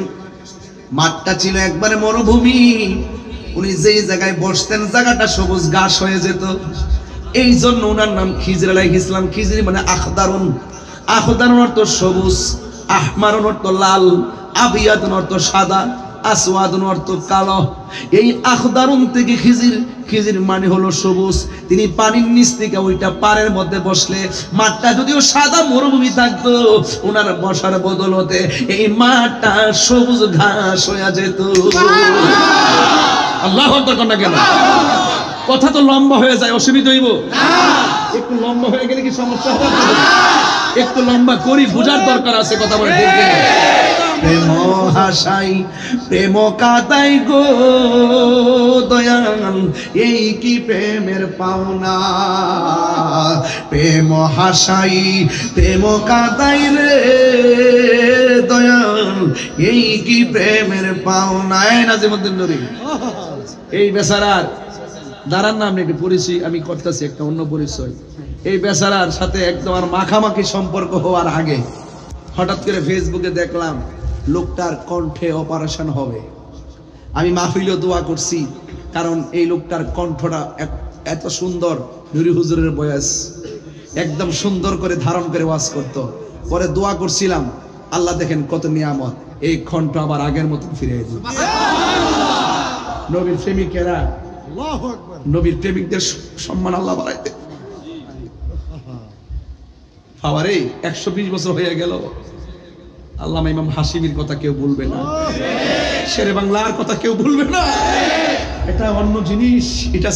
মাঠটা ছিল একবারে মরুভূমি উনি যেই জায়গায় বসতেন জায়গাটা সবুজ ঘাস হয়ে যেত এই জন্য ওনার নাম খিজির আলাইহিস সালাম খিজির মানে আখদারুন আখদারুন অর্থ সবুজ আহমারুন অর্থ লাল আবিয়াদুন অর্থ সাদা আসওয়াদুন অর্থ কালো এই আখদারুন থেকে খিজির খিজির মানে হলো সবুজ তিনি পানির নিচ থেকে ওইটা পাড়ের মধ্যে বসলে মাঠটা যদিও সাদা মরুভূমি থাকতো ওনার বসার বদলতে এই মাঠটা সবুজ ঘাস হয়ে যেত আল্লাহু আকবার না কেন কথা তো লম্বা হয়ে যায় অসুবিধা হইব না একটু লম্বা হয়ে গেলে কি সমস্যা হবে একটু লম্বা করি বুঝার দরকার আছে কথা বলে ঠিক না প্রেম হাসাই প্রেম কাদাই গো দয়াল এই কি প্রেমের পাওনা প্রেম হাসাই প্রেম কাদাই রে দয়াল এই কি প্রেমের পাওনা নাজিমউদ্দিন নুরি এই বেচারার দাঁড়ান না আমি একটু পরিচয় আমি করতেছি একটা অন্য পরিচয় এই বেচারার সাথে একদম আর মাখামাখি সম্পর্ক হওয়ার আগে হঠাৎ করে ফেসবুকে দেখলাম লোকটার কণ্ঠে অপারেশন হবে আমি মাহফিলেও দোয়া করছি কারণ এই লোকটার কণ্ঠটা এত সুন্দর নুরি হুজুরের বয়স একদম সুন্দর করে ধারণ করে ওয়াজ করত পরে দোয়া করছিলাম আল্লাহ দেখেন কত নিয়ামত এই কণ্ঠ আবার আগের মতো ফিরে এলো নবীর প্রেমিকেরা আল্লাহু আকবার নবীর প্রেমিকদের সম্মান আল্লাহ বাড়াইতে বাবারে 120 বছর হয়ে গেল আল্লামা ইমাম হাশিমির কথা কেউ বলবে না শেরে বাংলার কথা কেউ ভুলবে না, এটা অন্য জিনিস, এটা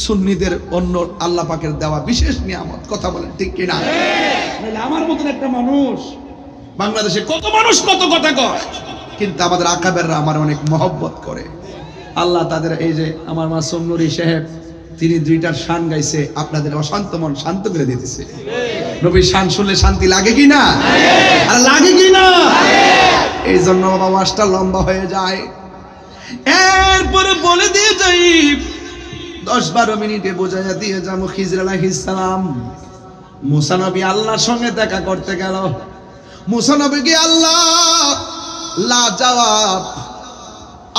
সুন্নিদের অন্য আল্লাহ পাকের দেওয়া বিশেষ নিয়ামত। কথা বলেন ঠিক কিনা? আমার মতন একটা মানুষ বাংলাদেশে কত মানুষ কত কথা কয়, কিন্তু আমাদের আকাবেররা আমার অনেক মহব্বত করে। আল্লাহ তাদের, এই যে আমার মাসুম নুরি সাহেব, তিনি 2টার শান গাইছে, আপনাদের অশান্ত মন শান্ত করে দিতেছে। নবীর শান শুনলে শান্তি লাগে কি না? আর লাগে কি না? এই জন্য বাবা ওয়াজটা লম্বা হয়ে যায়। এরপরে বলে দিয়ে যাই, 10-12 মিনিটে বোঝাইয়া দিয়ে যাবো। খিজর আলাইহিস সালাম মুসা নবী আল্লাহর সঙ্গে দেখা করতে গেল। মুসা নবীকে আল্লাহ লাজবাব,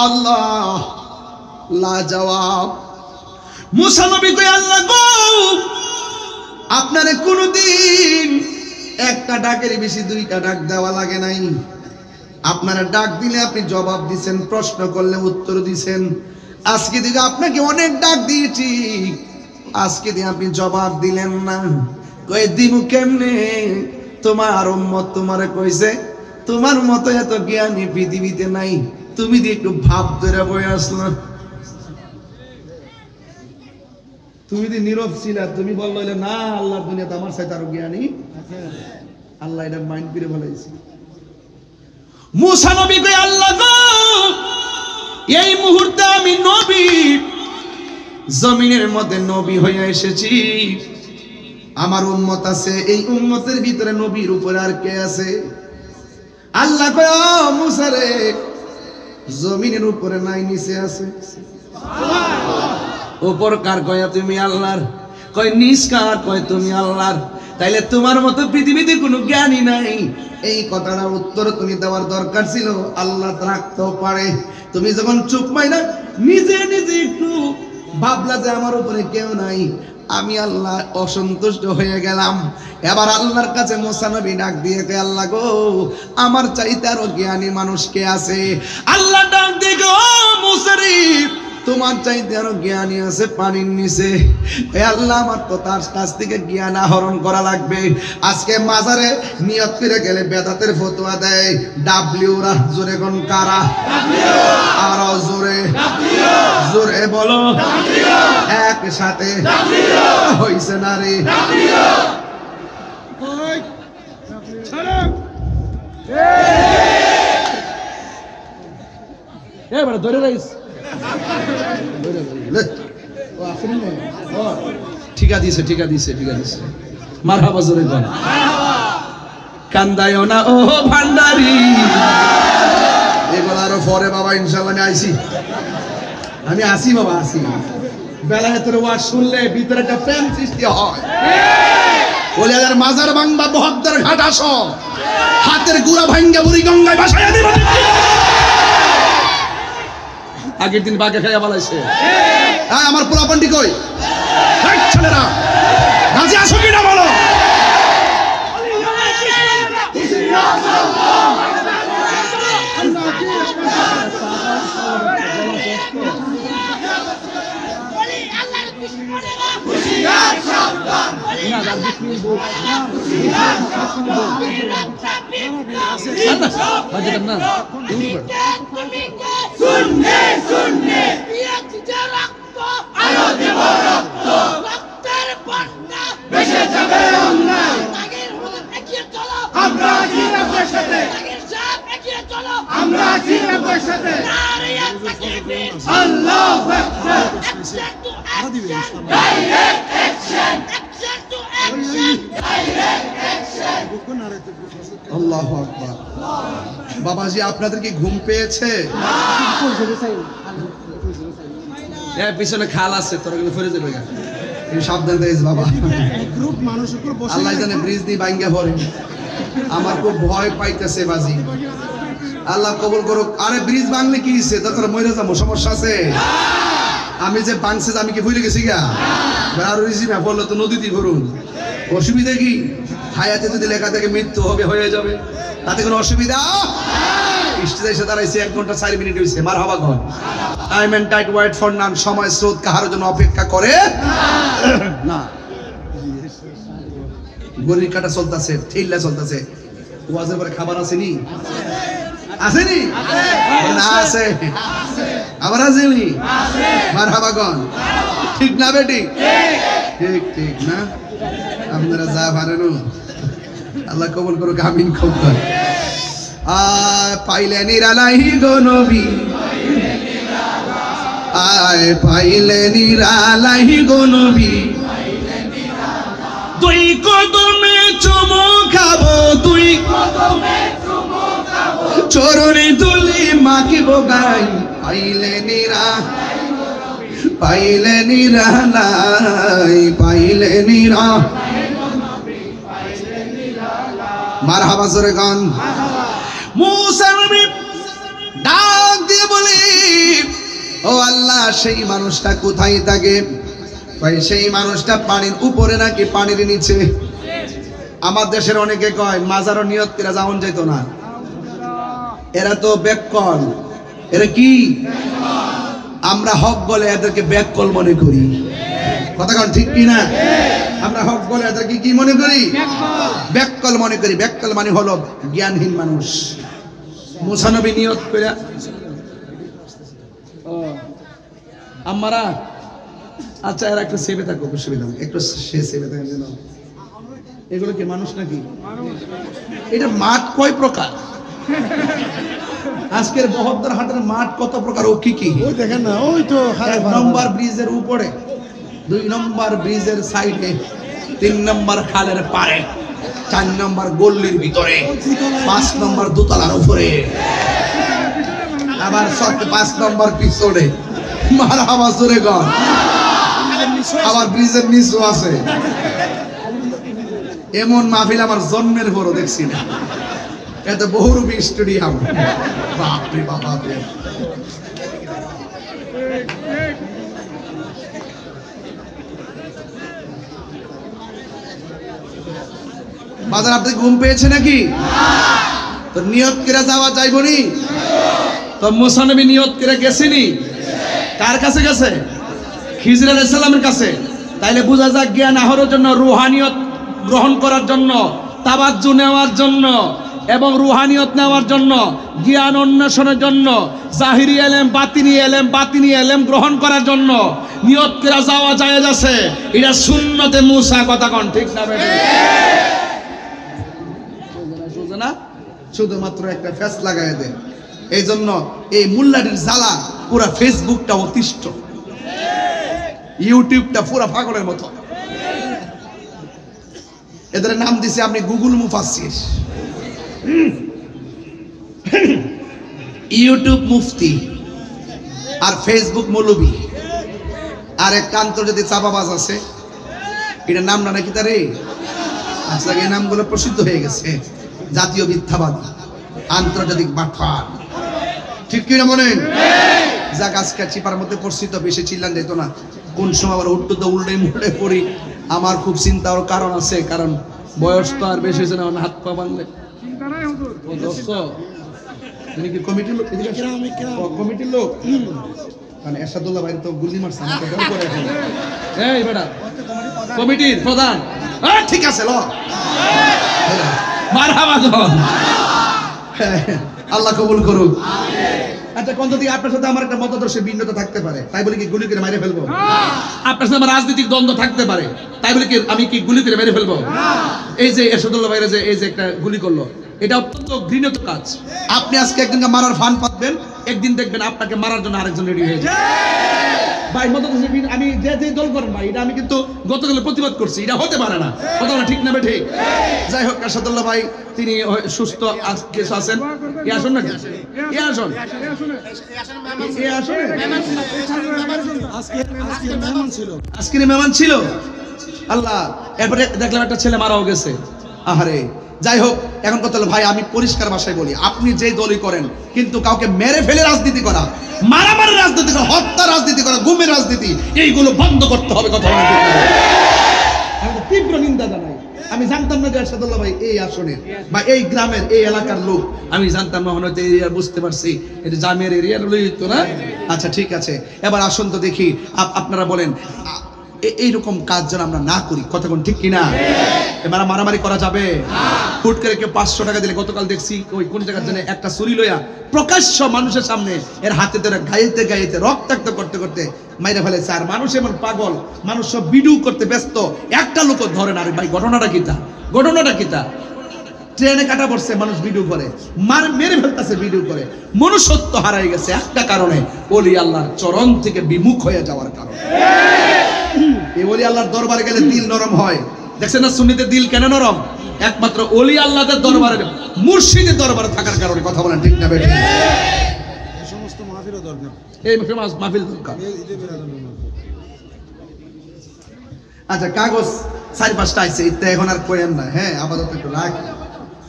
আল্লাহ লাজবাব। মুসা নবী কই, আল্লাহ গো, আপনারে কোনদিন একটা ডাকের বেশি 2টা ডাক দেওয়া লাগে নাই। আপনারা ডাক দিলে আপনি জবাব দিছেন, প্রশ্ন করলে উত্তর দিছেন। আজকে দিকে আপনাকে অনেক ডাক দিয়েছি, আজকে দিয়ে আপনি জবাব দিলেন না। কই দিমু কেমনে? তোমার উম্মত তোমারে কইছে তোমার মতো এত জ্ঞানী পৃথিবীতে নাই, তুমি দিয়ে একটু ভাব ধরে বই আসলা। তুমি যদি নীরব ছিলা, তুমি বললে না আল্লাহর দুনিয়াতে আমার সাথে আরো জ্ঞানী। আল্লাহ এটা মাইন্ড করে বলেছে। মুসা নবী কই, আল্লাহ গো, এই মুহূর্তে আমি নবী, জমিনের মধ্যে নবী হয়ে এসেছি। আমার উম্মত আছে, এই উম্মতের ভিতরে নবীর উপরে আর কে আছে? আল্লাহ কয়, ও মুসা রে, জমিনের উপরে নাই, নিচে আছে। উপর কার? কয় তুমি আল্লাহর। কয় নিচ কার? কয় তুমি আল্লাহর। তাইলে তোমার মতো পৃথিবীতে কোনো জ্ঞানী নাই। এই কথাটা উত্তর তুমি দেওয়ার দরকার ছিল, আল্লাহ রাখতেও পারে। তুমি যখন চুপ মাইনা নিজে নিজে একটু ভাবলা যে আমার উপরে কেউ নাই, আমি আল্লাহ অসন্তুষ্ট হয়ে গেলাম। এবার আল্লাহর কাছে মুসা নবী ডাক দিয়ে কয়, আল্লাহ গো, আমার চাইতে আরো জ্ঞানী মানুষ কে আছে? আল্লাহ ডাক দিয়ে গো, মুসা রে, তোমার চাইতে আরো জ্ঞানী আছে পানির নিচে। আল্লাহ, আমার তো তার কাছ থেকে জ্ঞান আহরণ করা লাগবে। আজকে মাজারে নিয়ত করে গেলে বেদাতের ফতোয়া দেয় ডাব্লিউরা। জোরে কোন কারা? আরো জোরে জোরে বলো, একসাথে হইছে না রে? এবারে ধরে রাইস। ঠিকা দিছে, ঠিকা দিছে, ঠিকা দিছে। মারহাবা জোরে কোন। কান্দায়ও না ও ভান্ডারি। এগুলো আরো পরে বাবা, ইনশাআল্লাহ আমি আইছি, আমি আসি বাবা, আসি। বেলায়েতের ওয়াজ শুনলে ভিতরে একটা প্রেম সৃষ্টি হয়। ওলিয়াদের মাজার ভাঙবা, বহদ্দার ঘাট আসো, হাতের গুড়া ভাঙ্গা বুড়ি গঙ্গায় ভাসাইয়া দিবা। আগের দিন বাগে খাইয়া বলাইছে, আমার পোলাপান্ডি কই? ছেলেরা রাজি আসো কিনা বলো? আল্লাহু আকবার। বাবাজি, আপনাদের কি ঘুম পেয়েছে? পিছনে খাল আছে, তোরা কিন্তু ফিরে যাবে। সাবধান থাকিস বাবা, আল্লাহ জানে ব্রিজ দিয়ে ভাঙ্গা পড়ে। আমার খুব ভয় পাইতেছে বাজি। আল্লাহ কবুল করুক। আরে ব্রিজ ভাঙলে কি হইছে? তোরা মরে যাবো, সমস্যা আছে? আমি যে ভাঙছে আমি কি ভুলে গেছি গা? আর না বললো তো নদীতে করুন, অসুবিধা কি? হায়াতে যদি লেখা থেকে মৃত্যু হবে, হয়ে যাবে, তাতে কোনো অসুবিধা? স্টেজে এসে দাঁড়াইছে 1 ঘন্টা 4 মিনিট হয়েছে। মারহাবা কর। Time and tide wait for none. সময় স্রোত কাহার জন্য অপেক্ষা করে না। গরির কাটা চলতেছে, ঠেল্লা চলতেছে। ওয়াজের পরে খাবার আসেনি? আসেনি? না আছে, আবার আসেনি? মারহাবা কোন? ঠিক না বেটি? ঠিক ঠিক না? আপনারা যা পারেন আল্লাহ কবুল করুক, আমিন খুব করে। পাইলে নিরালাই গো নবী, আয় পাইলে নিরালাই গো নবী, দুই কদমে চুমু খাবো, দুই কদমে চুমু খাবো, চরণে ধুলি মাখিব গাই, পাইলে নিরা, পাইলে নিরালাই, পাইলে নিরা, মারহাবা জোরে গান। মুসা নবী ডাক দিয়ে বলি, ও আল্লাহ, সেই মানুষটা কোথায় থাকে? ভাই সেই মানুষটা পানির উপরে নাকি পানির নিচে? আমার দেশের অনেকে কয় মাজারও নিয়ত করে যাওন যেত না, এরা তো ব্যাককল। এরা কি? আমরা হক বলে এদেরকে ব্যাককল মনে করি, কথা কোন ঠিক কি না? আমরা হক বলে এদেরকে কি মনে করি? ব্যাককল মনে করি। ব্যাককল মানে হলো জ্ঞানহীন মানুষ। মুসা নবী নিয়ত করে, আমরা আচ্ছা এরা একটু সেবে থাকো, অসুবিধা নেই, একটু সে সেবে থাকেন যেন। এগুলো কি মানুষ নাকি? এটা মাঠ কয় প্রকার? আজকের বহদ্দার হাটের মাঠ কত প্রকার ও কি কি? ওই দেখেন না, ওই তো 1 নম্বর ব্রিজের উপরে, 2 নম্বর ব্রিজের সাইডে, 3 নম্বর খালের পাড়ে, 4 নম্বর গল্লির ভিতরে, 5 নম্বর দোতলার উপরে, আবার 5 নম্বর পিছনে। মারহাবা জোরে গন। আবার ব্রিজের নিচু আছে। এমন মাহফিল আমার জন্মের পরও দেখছি না। এত বহুরূপী স্টেডিয়াম, বাপরে বাবা। বাজার আপনি ঘুম পেয়েছে নাকি? তো নিয়ত করে যাওয়া যাইবনি? তো মুসা নবী নিয়ত করে গেছেনি। কার কাছে গেছে? খিজির আলাইহিস সালামের কাছে। তাইলে বোঝা যায় জ্ঞান আহরণের জন্য, রুহানিয়ত গ্রহণ করার জন্য, তাবাজ্জু নেওয়ার জন্য এবং রুহানিয়ত নেওয়ার জন্য, জ্ঞান অন্বেষণের জন্য, জাহিরি এলেম, বাতিনি এলেম গ্রহণ করার জন্য নিয়ত করে যাওয়া যায় আছে। এটা সুন্নতে মুসা, কথা কোন ঠিক না বেটি? না, শুধুমাত্র একটা ফেস লাগাই দেন। এই জন্য এই মুল্লাটির জ্বালা পুরা ফেসবুকটা অতিষ্ঠ, ইউটিউবটা পুরা পাগলের মতো। এদের নাম দিছে আপনি গুগল মুফাসসির, ইউটিউব মুফতি, আর ফেসবুক মৌলবী, আর এক আন্তর্জাতিক চাপাবাজ আছে, এটা নাম না নাকি তারে? আচ্ছা, এই নামগুলো প্রসিদ্ধ হয়ে গেছে। জাতীয় মিথ্যাবাদী, আন্তর্জাতিক বাটপার, ঠিক কিনা বলেন? যাক, আজকে চিপার মধ্যে পড়ছি তো বেশি চিল্লান যেত না। কোন সময় আবার উঠতে তো উল্টে পড়ি, আমার খুব চিন্তার কারণ আছে, কারণ বয়স তো আর বেশি হয়েছে না, হাত পা বাঁধলে। তুমি কি কমিটির লোক? কমিটির লোক মানে এরশাদুল্লাহ ভাই তো গুলি মারছে আমাকে, বড় করে এখন। এই বেটা কমিটির প্রধান, ঠিক আছে ল মারহাবা গো, আল্লাহ কবুল করুক। আচ্ছা, কোন দিকে আপনার সাথে আমার একটা মতাদর্শের ভিন্নতা থাকতে পারে, তাই বলে কি গুলি করে মেরে ফেলবো? আপনার সাথে আমার রাজনৈতিক দ্বন্দ্ব থাকতে পারে, তাই বলে কি আমি কি গুলি করে মেরে ফেলবো? এই যে এরশাদুল্লাহ ভাইরা যে এই যে একটা গুলি করলো, এটা অত্যন্ত ঘৃণিত কাজ। আপনি আজকে একজনকে মারার ফান পাতবেন, একদিন দেখবেন আপনাকে মারার জন্য আরেকজন রেডি হয়ে যায়। ভাই মতাদর্শের আমি যে দল করেন ভাই, এটা আমি কিন্তু গতকাল প্রতিবাদ করছি, এটা হতে পারে না, কথা না ঠিক না বে ঠিক? যাই হোক, এরশাদুল্লাহ ভাই তিনি সুস্থ আছেন, এ আসুন নাকি, এ আসুন, আজকের মেহমান ছিল। আল্লাহ, এরপরে দেখলাম একটা ছেলে মারাও গেছে। আহারে, যাই হোক, এখন কথা হলো ভাই, আমি পরিষ্কার ভাষায় বলি, আপনি যেই দলই করেন, কিন্তু কাউকে মেরে ফেলে রাজনীতি করা, মারামারি রাজনীতি করা, হত্যা রাজনীতি করা, গুমের রাজনীতি, এইগুলো বন্ধ করতে হবে, কথা বলা ঠিক না? আমি তীব্র নিন্দা জানাই। আমি জানতাম না যে এরশাদুল্লাহ ভাই এই আসনের বা এই গ্রামের এই এলাকার লোক, আমি জানতাম না, হয়তো এরিয়া বুঝতে পারছি এটা জামের এরিয়ার লোক তো না। আচ্ছা ঠিক আছে, এবার আসুন তো দেখি, আপনারা বলেন এইরকম কাজ যেন আমরা না করি। কথা কোন ঠিক কিনা? এবার মারামারি করা যাবে? হুট করে কেউ 500 টাকা দিলে, গতকাল দেখছি ওই কোন জায়গার জন্য একটা ছুরি লইয়া প্রকাশ্য মানুষের সামনে এর হাতে ধরে গাইতে গাইতে রক্তাক্ত করতে করতে মাইরা ফেলেছে। আর মানুষ এমন পাগল, মানুষ সব ভিডিও করতে ব্যস্ত, একটা লোক ধরে না। আরে ভাই ঘটনাটা কিতা? ঘটনাটা কিতা? ট্রেনে কাটা পড়ছে, মানুষ ভিডিও করে, মেরে ফেলতেছে ভিডিও করে। মনুষ্যত্ব হারাই গেছে একটা কারণে, ওলি আল্লাহর চরণ থেকে বিমুখ হয়ে যাওয়ার কারণে। এই ওলি আল্লাহর দরবারে গেলে দিল নরম হয়। দেখছেন না সুন্নিদের দিল কেন নরম? একমাত্র ওলি আল্লাহদের দরবারে, মুর্শিদের দরবারে থাকার কারণে। কথা বলেন ঠিক না বেঠিক? এই সমস্ত মাহফিলও দরকার, এই মাহফিল দরকার। আচ্ছা, কাগজ 4-5টা আইছে, এটা এখন আর করেন না। হ্যাঁ, আপাতত একটু রাখ।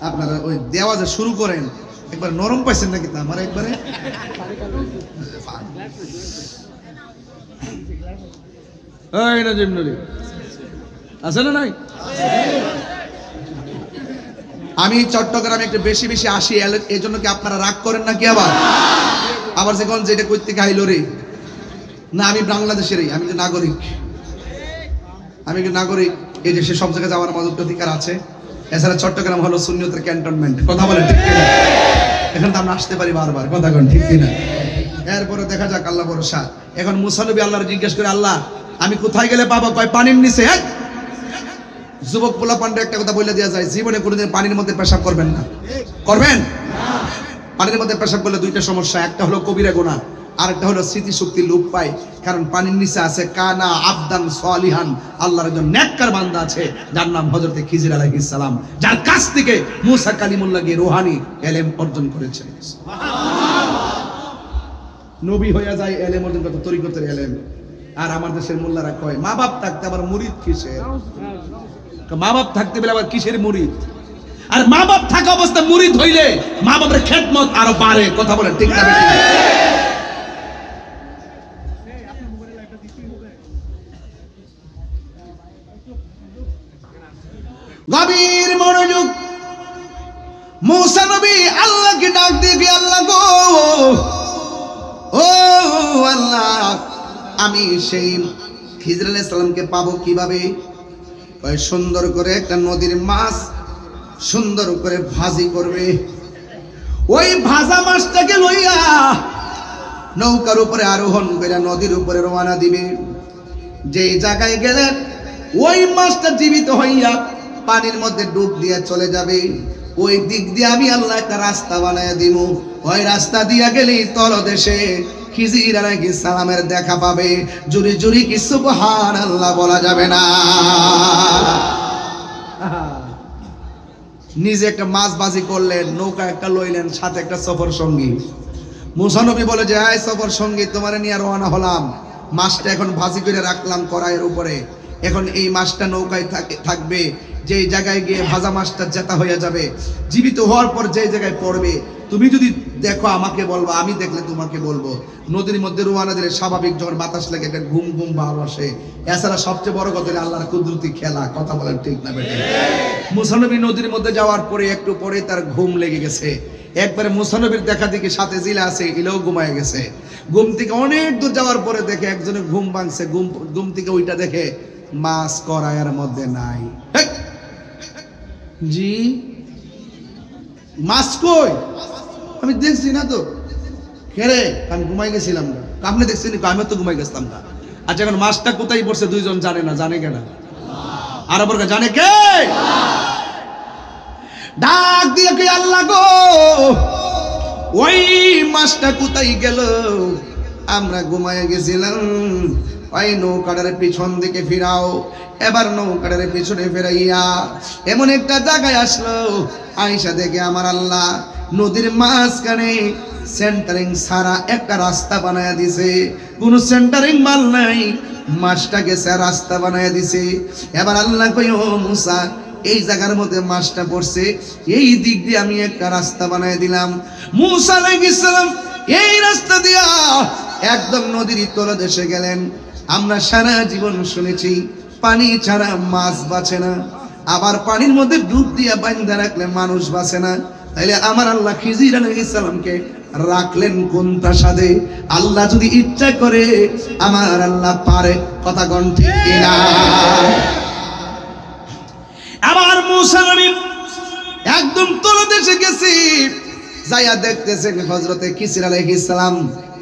আপনারা ওই দেওয়া যে শুরু করেন, একবার নরম পাইছেন নাকি? তা আমার একবারে এই না জিমনলি আছে না নাই? আমি চট্টগ্রামে একটু বেশি বেশি আসি, এই জন্য কি আপনারা রাগ করেন নাকি? আবার যখন যেটা করতে খাইলো রে না, আমি বাংলাদেশেরই, আমি যে নাগরিক, আমি কি নাগরিক, এই দেশে সব জায়গায় যাওয়ার মতো অধিকার আছে। এছাড়া চট্টগ্রাম হলো সুন্নিয়তের ক্যান্টনমেন্ট। কথা বলেন ঠিক কিনা? এখানে তো আমরা আসতে পারি বারবার। কথা বলেন ঠিক কিনা? এরপরে দেখা যাক, আল্লাহ ভরসা। এখন মুসা নবী আল্লাহর জিজ্ঞেস করে, আল্লাহ আমি কোথায় গেলে পাবো? কয় পানির নিচে। যুবক পোলা পান্ডে একটা কথা বলে দেওয়া যায়, জীবনে কোনোদিন পানির মধ্যে পেশাব করবেন না। করবেন? পানির মধ্যে পেশাব করলে দুইটা সমস্যা, একটা হলো কবিরা গুনাহ, আর একটা হলো স্মৃতিশক্তি লোপ পায়। কারণ পানির নিচে আছে কানা আবদান সালিহান, আল্লাহর একজন নেককার বান্দা আছে যার নাম হযরত খিজির আলাইহিস সালাম, যার কাছ থেকে মুসা কালিমুল্লাহ গিয়ে রূহানি ইলম অর্জন করেছেন। নবী হয়ে যায় ইলম অর্জন করতে, তরিকতের ইলম। আর আমার দেশের মোল্লারা কয় মা বাপ থাকতে আবার মুরিদ কিসের? মা বাপ থাকতে বলে আবার কিসের মুরিদ? আর মা বাপ থাকা অবস্থায় মুরিদ হইলে মা বাপের খেদমত আরো বাড়ে। কথা বলেন ঠিক না বেঠিক? গভীর মনোযোগ। মুসা নবী আল্লাহকে ডাক দিয়ে, আল্লাহ গো, ও আল্লাহ, আমি সেই খিজির আলাইহিস সালামকে পাবো কিভাবে? সুন্দর করে একটা নদীর মাছ সুন্দর করে ভাজি করবে, ওই ভাজা মাছটাকে লইয়া নৌকার উপরে আরোহণ করে নদীর উপরে রওনা দিবে। যেই জায়গায় গেলে ওই মাছটা জীবিত হইয়া পানির মধ্যে ডুব দিয়ে চলে যাবে, ওই দিক দিয়ে আমি আল্লাহ একটা রাস্তা বানায় দিব। ওই রাস্তা দিয়া গেলেই তলদেশে খিজির আলাইহিস সালামের দেখা পাবে। জুরি জুরি কি সুবহানাল্লাহ বলা যাবে না? নিজে একটা মাছ বাজি করলেন, নৌকা একটা লইলেন, সাথে একটা সফর সঙ্গী। মুসা নবী বলে যে, এই সফর সঙ্গী, তোমার নিয়ে রওনা হলাম। মাছটা এখন ভাজি করে রাখলাম কড়াইয়ের উপরে। এখন এই মাছটা নৌকায় থাকবে। যেই জায়গায় গিয়ে ভাজা মাছটা জেতা হয়ে যাবে, জীবিত হওয়ার পর যেই জায়গায় পড়বে, তুমি যদি দেখো আমাকে বলবা, আমি দেখলে তোমাকে বলবো। নদীর মধ্যে রওনা দিলে স্বাভাবিক যখন বাতাস লাগে একটা ঘুম ঘুম ভাব আসে। এছাড়া সবচেয়ে বড় কথা হলো আল্লাহর কুদরতি খেলা। কথা বলেন ঠিক না বেঠিক? মুসা নবী নদীর মধ্যে যাওয়ার পরে একটু পরে তার ঘুম লেগে গেছে। একবারে মুসা নবীর দেখা দেখি সাথে জিলা আছে, ইলেও ঘুমায় গেছে। ঘুম থেকে অনেক দূর যাওয়ার পরে দেখে একজনের ঘুম ভাঙছে। ঘুম থেকে ওইটা দেখে মাছ কড়াইয়ের মধ্যে নাই। জি, মাছ কই? আমি দেখছি না তো। কেরে? আমি ঘুমাই গেছিলাম না। আপনি দেখছেন? আমি তো ঘুমাই গেছিলাম না। আচ্ছা, এখন মাছটা কোথায় পড়ছে দুইজন জানে না। জানে কেনা? আর আবার জানে কে? ডাক দিয়ে কে? আল্লাহ গো, ওই মাছটা কোথায় গেল? আমরা ঘুমাই গেছিলাম। ওই নৌকাটার পিছন দিকে ফিরাও। এবার নৌকাটার পিছনে ফেরাইয়া এমন একটা জায়গায় আসলো, আয়েশা দেখে আমার আল্লাহ নদীর মাঝখানে সেন্টারিং সারা একটা রাস্তা বানায় দিছে। কোন সেন্টারিং মাল নাই, মাছটাকে সে রাস্তা বানায় দিছে। এবার আল্লাহ কই, ও মুসা, এই জায়গার মধ্যে মাছটা পড়ছে, এই দিক দিয়ে আমি একটা রাস্তা বানায় দিলাম। মুসা আলাইহিস সালাম এই রাস্তা দিয়া একদম নদীর তলদেশে গেলেন। আমরা সারা জীবন শুনেছি পানি ছাড়া মাছ বাঁচে না, আবার পানির মধ্যে ডুব দিয়া বাঁধা রাখলে মানুষ বাঁচে না। তাইলে আমার আল্লাহ খিজির আলাইহিস সালামকে রাখলেন কোন প্রাসাদে? আল্লাহ যদি ইচ্ছা করে আমার আল্লাহ পারে, কথা কোন ঠিক কিনা? আবার মূসা নবী একদম তলদেশে গেছি, যাইয়া দেখতেছেন হযরতে খিজির আলাইহিস সালাম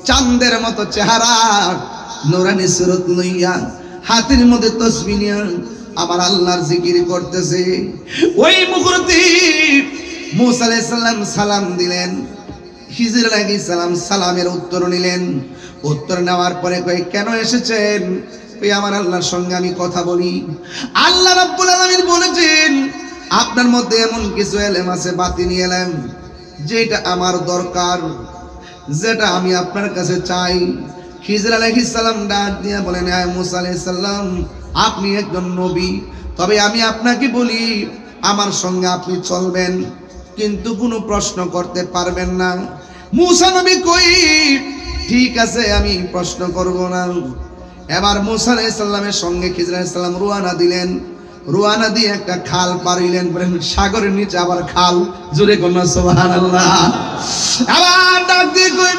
চাঁদের মতো চেহারা, নূরানি সুরত লইয়া হাতের মধ্যে তাসবিহ নিয়ে আমার আল্লাহর জিকির করতেছে। ওই মুহূর্তে মূসা আলাইহিস সালাম সালাম দিলেন, খিজির আলাইহিস সালাম সালামের উত্তর নিলেন। উত্তর নেওয়ার পরে কই, কেন এসেছেন? কই, আমার আল্লাহর সঙ্গে আমি কথা বলি। আল্লাহ রাব্বুল আলামিন বলেছেন, আপনার মধ্যে এমন কিছু এলেম আছে, বাতিনি এলেম, যেটা আমার দরকার, যেটা আমি আপনার কাছে চাই। খিজির আলাইহিস সালাম ডাক দিয়ে বলেন, হে মূসা আলাইহিস সালাম, আপনি একজন নবী, তবে আমি আপনাকে বলি, আমার সঙ্গে আপনি চলবেন, কিন্তু কোনো প্রশ্ন করতে পারবেন না। মূসা নবী কই, ঠিক আছে, আমি প্রশ্ন করব না। এবার মূসা আলাইহিস সালামের সঙ্গে খিজির আলাইহিস সালাম রওনা দিলেন। রওনা দিয়ে একটা খাল পার হইলেন, বলেন সাগরের নিচে আবার খাল, জোরে কোন সুবহানাল্লাহ। আবার ডাক দিয়ে কই,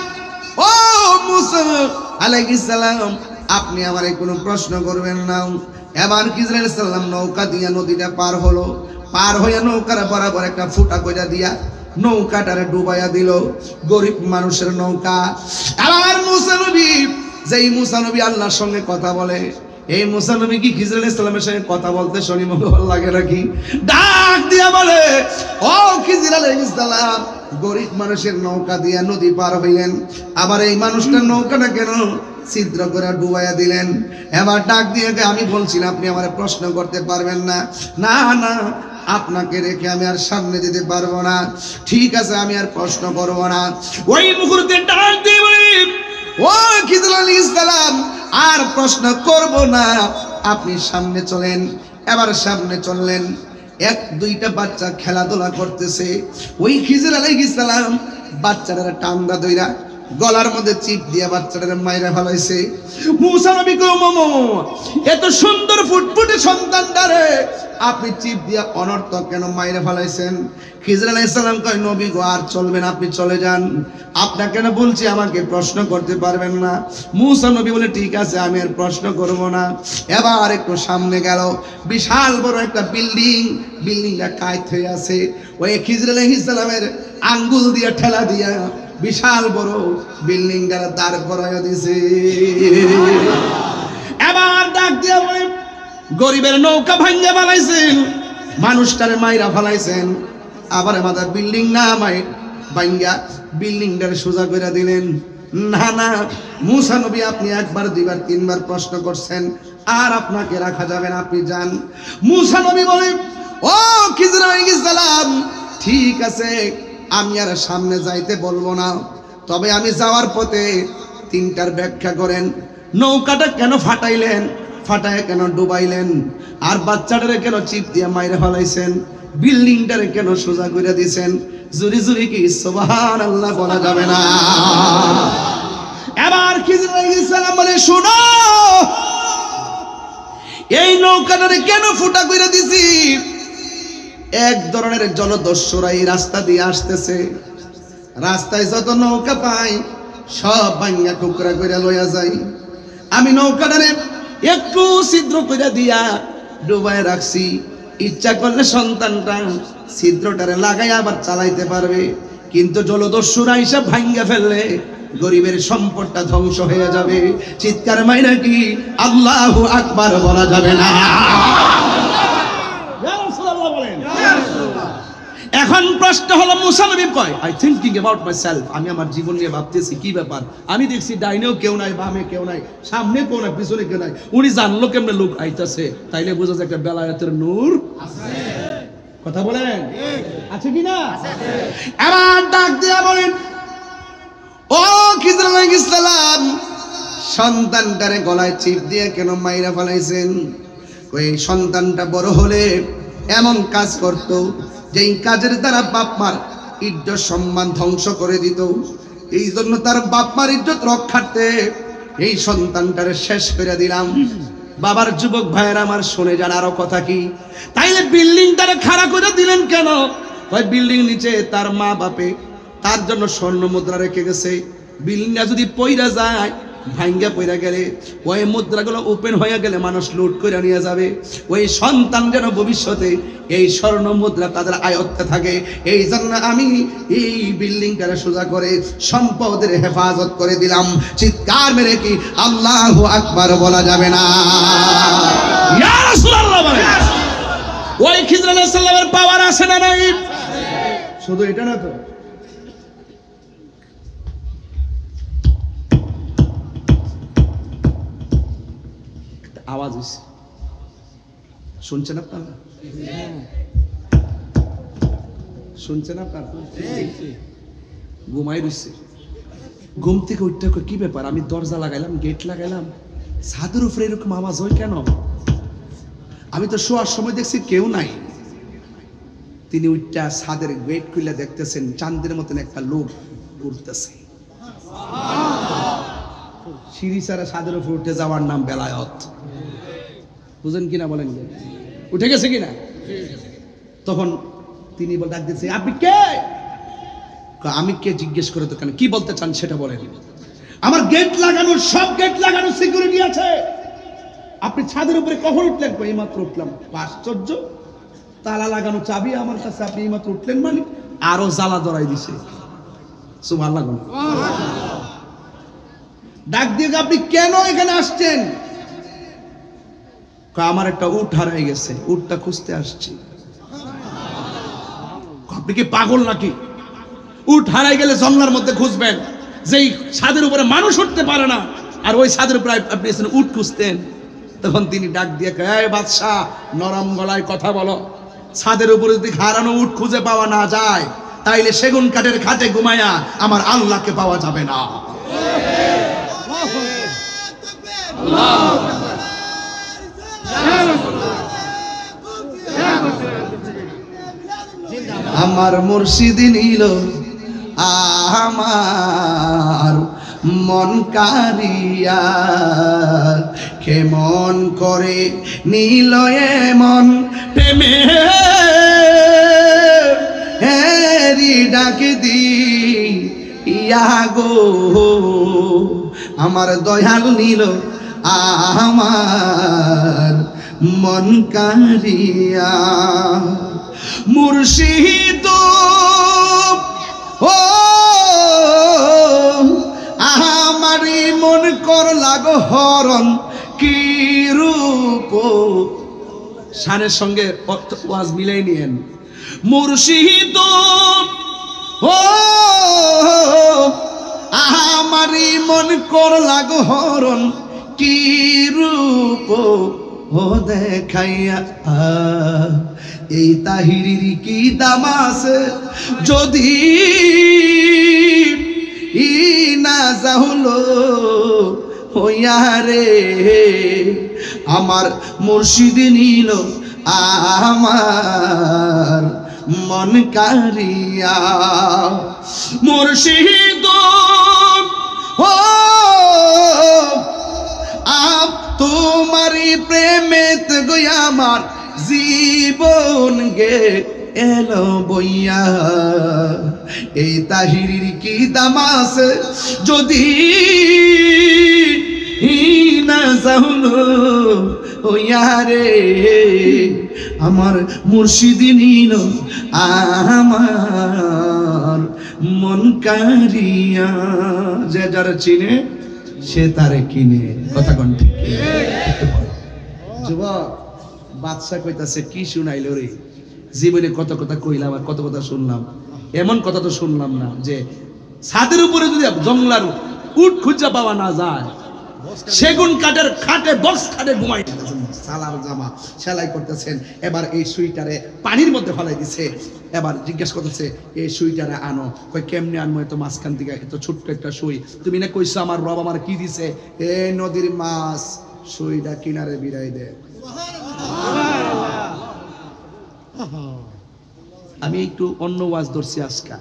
ও মূসা আলাইহিস সালাম, আপনি আমারে কোনো প্রশ্ন করবেন না। এবার খিজির আলাইহিস সালাম নৌকা দিয়া নদীটা পার হলো, পার হইয়া নৌকার বরাবর একটা ফুটা কইরা দিয়া নৌকাটারে ডুবাইয়া দিল, গরিব মানুষের নৌকা। আবার মূসা নবী, যেই মূসা নবী আল্লাহর সঙ্গে কথা বলে, এই মূসা নবী কি খিজির আলাইহিস সালামের সঙ্গে কথা বলতে শুনি মনে ভালো লাগে নাকি? ডাক দিয়া বলে, ও খিজির আলাইহিস সালাম, গরিব মানুষের নৌকা দিয়া নদী পার হইলেন, আবার এই মানুষটার নৌকাটা কেন ছিদ্র করে ডুবাইয়া দিলেন? এবার ডাক দিয়ে, আমি বলছিলাম আপনি আমার প্রশ্ন করতে পারবেন না। না না, আপনাকে রেখে আমি আর সামনে যেতে পারবো না, ঠিক আছে, আমি আর প্রশ্ন করবো না। ওই মুহূর্তে ডাক দিয়ে বলি, ও খিজির আলাইহিস সালাম, আর প্রশ্ন করব না, আপনি সামনে চলেন। এবার সামনে চললেন, এক দুইটা বাচ্চা খেলাধুলা করতেছে। ওই খিজির আলাইহিস সালাম বাচ্চারা টান্দা দইরা গলার মধ্যে চিপ দিয়ে বাচ্চাটারে মাইরা ফেলাইছে। মূসা নবী কো, মামা, এত সুন্দর ফুটফুটে সন্তানটারে আপনি চিপ দিয়া অনর্থক কেন মাইরা ফেলাইছেন? খিজির আলাইহিস সালাম কয়, নবী গো, আর চলবেন, আপনি চলে যান, আপনাকে কেন বলছি আমাকে প্রশ্ন করতে পারবেন না। মূসা নবী বলে, ঠিক আছে, আমি আর প্রশ্ন করব না। এবার একটু সামনে গেল, বিশাল বড় একটা বিল্ডিং, বিল্ডিংটা কায়ত হয়ে আছে। ওই খিজির আলাইহিস সালামের আঙ্গুল দিয়ে ঠেলা দিয়া বিশাল বড় বিল্ডিংটা দাঁড় করাইয়া দিছে। এবার ডাক দিয়া বলে, গরিবের নৌকা ভাঙ্গা ফেলাইছেন, মানুষটারে মাইরা ফেলাইছেন, আবার আমাদের বিল্ডিং না ভাঙ্গা বিল্ডিংটারে সোজা করে দিলেন। না না মূসা নবী, আপনি একবার দুইবার তিনবার প্রশ্ন করছেন, আর আপনাকে রাখা যাবে না, আপনি যান। মূসা নবী বলে, ও খিজির আলাইহিস সালাম, ঠিক আছে, আমি আর সামনে যাইতে বলবো না, তবে আমি যাওয়ার পথে তিনটার ব্যাখ্যা করেন। নৌকাটা কেন ফাটাইলেন, ফাটায় কেন ডুবাইলেন, আর বাচ্চাটারে কেন চিপ দিয়ে মাইরে ফেলাইছেন, বিল্ডিংটারে কেন সোজা করে দিয়েছেন? জুরি জুরি কি সুবহানাল্লাহ বলা যাবে না? এবার খিজির আলাইহিস সালাম বলে, শোনো, এই নৌকাটারে কেন ফুটা করে দিছি? এক ধরনের জলদস্যুরা এই রাস্তা দিয়ে আসতেছে, রাস্তায় যত নৌকা পাই সব ভাঙ্গা টুকরা করে লইয়া যাই। আমি নৌকাটারে একটু ছিদ্র করে দিয়া ডুবাই রাখছি, ইচ্ছা করলে সন্তানটা ছিদ্রটারে লাগাই আবার চালাইতে পারবে, কিন্তু জলদস্যুরা হিসাব ভাঙ্গা ফেললে গরিবের সম্পদটা ধ্বংস হয়ে যাবে। চিৎকার মাইরা কি আল্লাহু আকবার বলা যাবে না? এখন প্রশ্ন হলো, মূসা নবী কয়, আই থিংকিং অ্যাবাউট মাইসেলফ, আমি আমার জীবন নিয়ে ভাবতেছি কি ব্যাপার, আমি দেখছি ডাইনেও কেউ নাই, বামে কেউ নাই, সামনে কেউ নাই, পিছনে কেউ নাই, উনি জানলো কেমনে লোক আইতাছে? তাইলে বোঝা যায় একটা বেলায়েতের নূর আছে। কথা বলেন, আছে কি না? এবার ডাক দিয়া বলেন, ও খিজির আলাইহিস সালাম, সন্তানটারে গলায় চিপ দিয়ে কেন মাইরা ফেলাইছেন? ওই সন্তানটা বড় হলে এমন কাজ করত যেই কাজের দ্বারা বাপ মার ইজ্জত সম্মান ধ্বংস করে দিত, এই জন্য তার বাপ মার ইজ্জত রক্ষার্থে এই সন্তানটারে শেষ করে দিলাম। বাবার যুবক ভাইয়েরা আমার, শুনে যান আরো কথা কি, তাইলে বিল্ডিংটারে খাড়া করে দিলেন কেন? ওই বিল্ডিং নিচে তার মা বাপে তার জন্য স্বর্ণ মুদ্রা রেখে গেছে। বিল্ডিংটা যদি পইরা যায়, ভাঙ্গা পইরা গেলে, ওই মুদ্রাগুলো ওপেন হয়ে গেলে মানুষ লুট করে নিয়ে যাবে। ওই সন্তান যেন ভবিষ্যতে এই স্বর্ণ মুদ্রা তাদের আয়ত্তে থাকে, এই জন্য আমি এই বিল্ডিংটারে সোজা করে সম্পদের হেফাজত করে দিলাম। চিৎকার মেরে কি আল্লাহু আকবার বলা যাবে না? ইয়া রাসূলুল্লাহ বলে। ওই খিজর আলাইহিস সালামের পাওয়ার আছে না নাই? শুধু এটা না তো, আওয়াজ হইছে, শুনছেন আপনারা? শুনছেন আপনারা? ঘুমাই রইছে, ঘুম থেকে উঠতে কি ব্যাপার, আমি দরজা লাগাইলাম, গেট লাগাইলাম, ছাদের উপরে এরকম আওয়াজ হয় কেন? আমি তো শোয়ার সময় দেখছি কেউ নাই। তিনি উঠটা ছাদের গেট খুলে দেখতেছেন চাঁদের মতন একটা লোক ঘুরতেছে। সিঁড়ি ছাড়া ছাদের উপরে উঠে যাওয়ার নাম বেলায়ত। বুঝেন কিনা বলেন? উঠে গেছে কিনা? তখন তিনি ডাক দিচ্ছে, আপনি কে? আমি কে জিজ্ঞেস করে তো কেন, কি বলতে চান সেটা বলেন। আমার গেট লাগানো, সব গেট লাগানো, সিকিউরিটি আছে, আপনি ছাদের উপরে কখন উঠলেন? এই মাত্র উঠলাম। আশ্চর্য, তালা লাগানো চাবি আমার কাছে, আপনি এই মাত্র উঠলেন মানে? আরো জ্বালা ধরাই দিছে। সুবহানাল্লাহ। ডাক দিয়ে আপনি কেন এখানে আসছেন? আমার একটা উট হারাই গেছে, উটটা খুঁজতে আসছি। আপনি কি পাগল নাকি? উট হারাই গেলে জঙ্গলের মধ্যে খুঁজবেন, যেই ছাদের উপরে মানুষ উঠতে পারে না, আর ওই ছাদের উপরে আপনি উট খুঁজতেন। তখন তিনি ডাক দিয়ে, এই বাদশাহ, নরম গলায় কথা বলো, ছাদের উপরে যদি হারানো উট খুঁজে পাওয়া না যায়, তাইলে সেগুন কাঠের খাটে ঘুমায়া আমার আল্লাহকে পাওয়া যাবে না। আমার মুর্শিদ নিল আমার মন কারিয়া, কেমন করে নিল এমন প্রেমে হেরি ডাক দি ইয়া গো, আমার দয়াল নিল আমার মন কারিয়া। মুর্শিদ ও আমারি মন কর লাগো হরণ, কি রূপ, শানের সঙ্গে ওয়াজ মিলাই নিয়েন। মুর্শিদ ও আমারি মন কর লাগো হরণ, কি রূপ ও দেখাইয়া, এই তাহিরির কি দাম আছে যদি ই না যাহলো হইয়া রে, আমার মুর্শিদ নিল আমার মন কারিয়া। মুর্শিদ ও তোমারি প্রেমেত গো আমার জীবন গে এলো বইয়া, এই তাহিরির কি দাম আছে যদি না যাহলো হইয়া রে, আমার মুর্শিদ নিল আমার মন কারিয়া। যে যারা চিনে সে তারে কিনে, কথা কোন ঠিক? যুবক, বাদশা কইতাছে, কি শুনাইলো রে, জীবনে কত কথা কইলাম আর কত কথা শুনলাম, এমন কথা তো শুনলাম না যে ছাদের উপরে যদি জঙ্গলার উট খুঁজা পাওয়া না যায়, সেগুন কাঠের খাটে বক্স খাটে ঘুমাই সালার জামা সেলাই করতেছেন। এবার এই সুইটারে পানির মধ্যে ফেলাই দিছে। এবার জিজ্ঞেস করতেছে, এই সুইটারে আনো। কই কেমনে আনবো, এত মাঝখান থেকে এত ছোট্ট একটা সুই, তুমি না কইছো আমার রব আমার কি দিছে? এই নদীর মাছ, সুইটা কিনারে বিরাই দে। আমি একটু অন্য ওয়াজ ধরছি আজকে,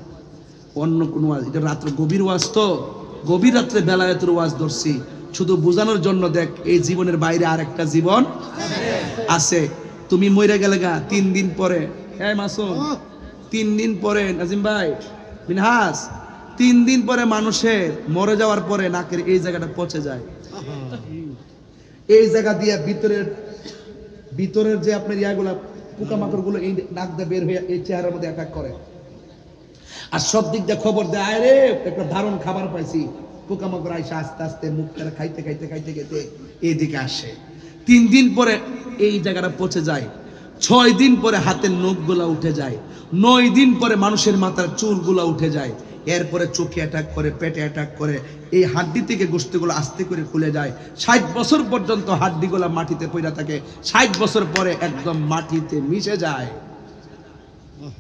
অন্য কোন ওয়াজ, এটা রাত্রে গভীর ওয়াজ, তো গভীর রাত্রে বেলায়েতের ওয়াজ ধরছি শুধু বোঝানোর জন্য। দেখ, এই জীবনের বাইরে আর একটা জীবন আছে। তুমি মরে গেলে গা 3 দিন পরে, এই মাসুম 3 দিন পরে নাজিম ভাই মিনহাস 3 দিন পরে মানুষের মরে যাওয়ার পরে নাকের এই জায়গাটা পচে যায়। এই জায়গা দিয়ে ভিতরের যে আপনার ইয়াগুলা পোকামাকড় গুলো এই নাক দিয়ে বের হয়ে এই চেহারার মধ্যে অ্যাটাক করে। আর সব দিক দিয়ে খবর দেয়, আয় রে একটা দারুণ খাবার পাইছি, পোকামাকড় আইসে আস্তে আস্তে মুখটা খাইতে খাইতে খাইতে খাইতে এইদিকে আসে। 3 দিন পরে এই জায়গাটা পচে যায়। 6 দিন পরে হাতের নখগুলা উঠে যায়। 9 দিন পরে মানুষের মাথার চুলগুলা উঠে যায়। এরপরে চোখে অ্যাটাক করে, পেটে অ্যাটাক করে, এই হাড্ডি থেকে গোষ্ঠীগুলো আস্তে করে খুলে যায়। 60 বছর পর্যন্ত হাড্ডিগুলা মাটিতে পড়ে থাকে। 60 বছর পরে একদম মাটিতে মিশে যায়।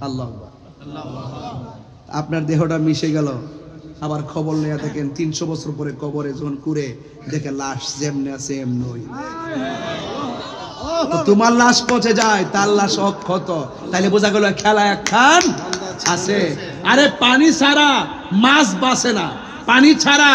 আল্লাহ আপনার দেহটা মিশে গেল, আবার খবর নিয়ে দেখেন 300 বছর পরে কবরে যখন কুড়ে দেখে লাশ যেমনি আছে এমনই। তোমার লাশ পচে যায়, তার লাশ অক্ষত, তাইলে বোঝা গেল খেলা একখান আছে। আরে পানি ছাড়া মাছ বাঁচে না, পানি ছাড়া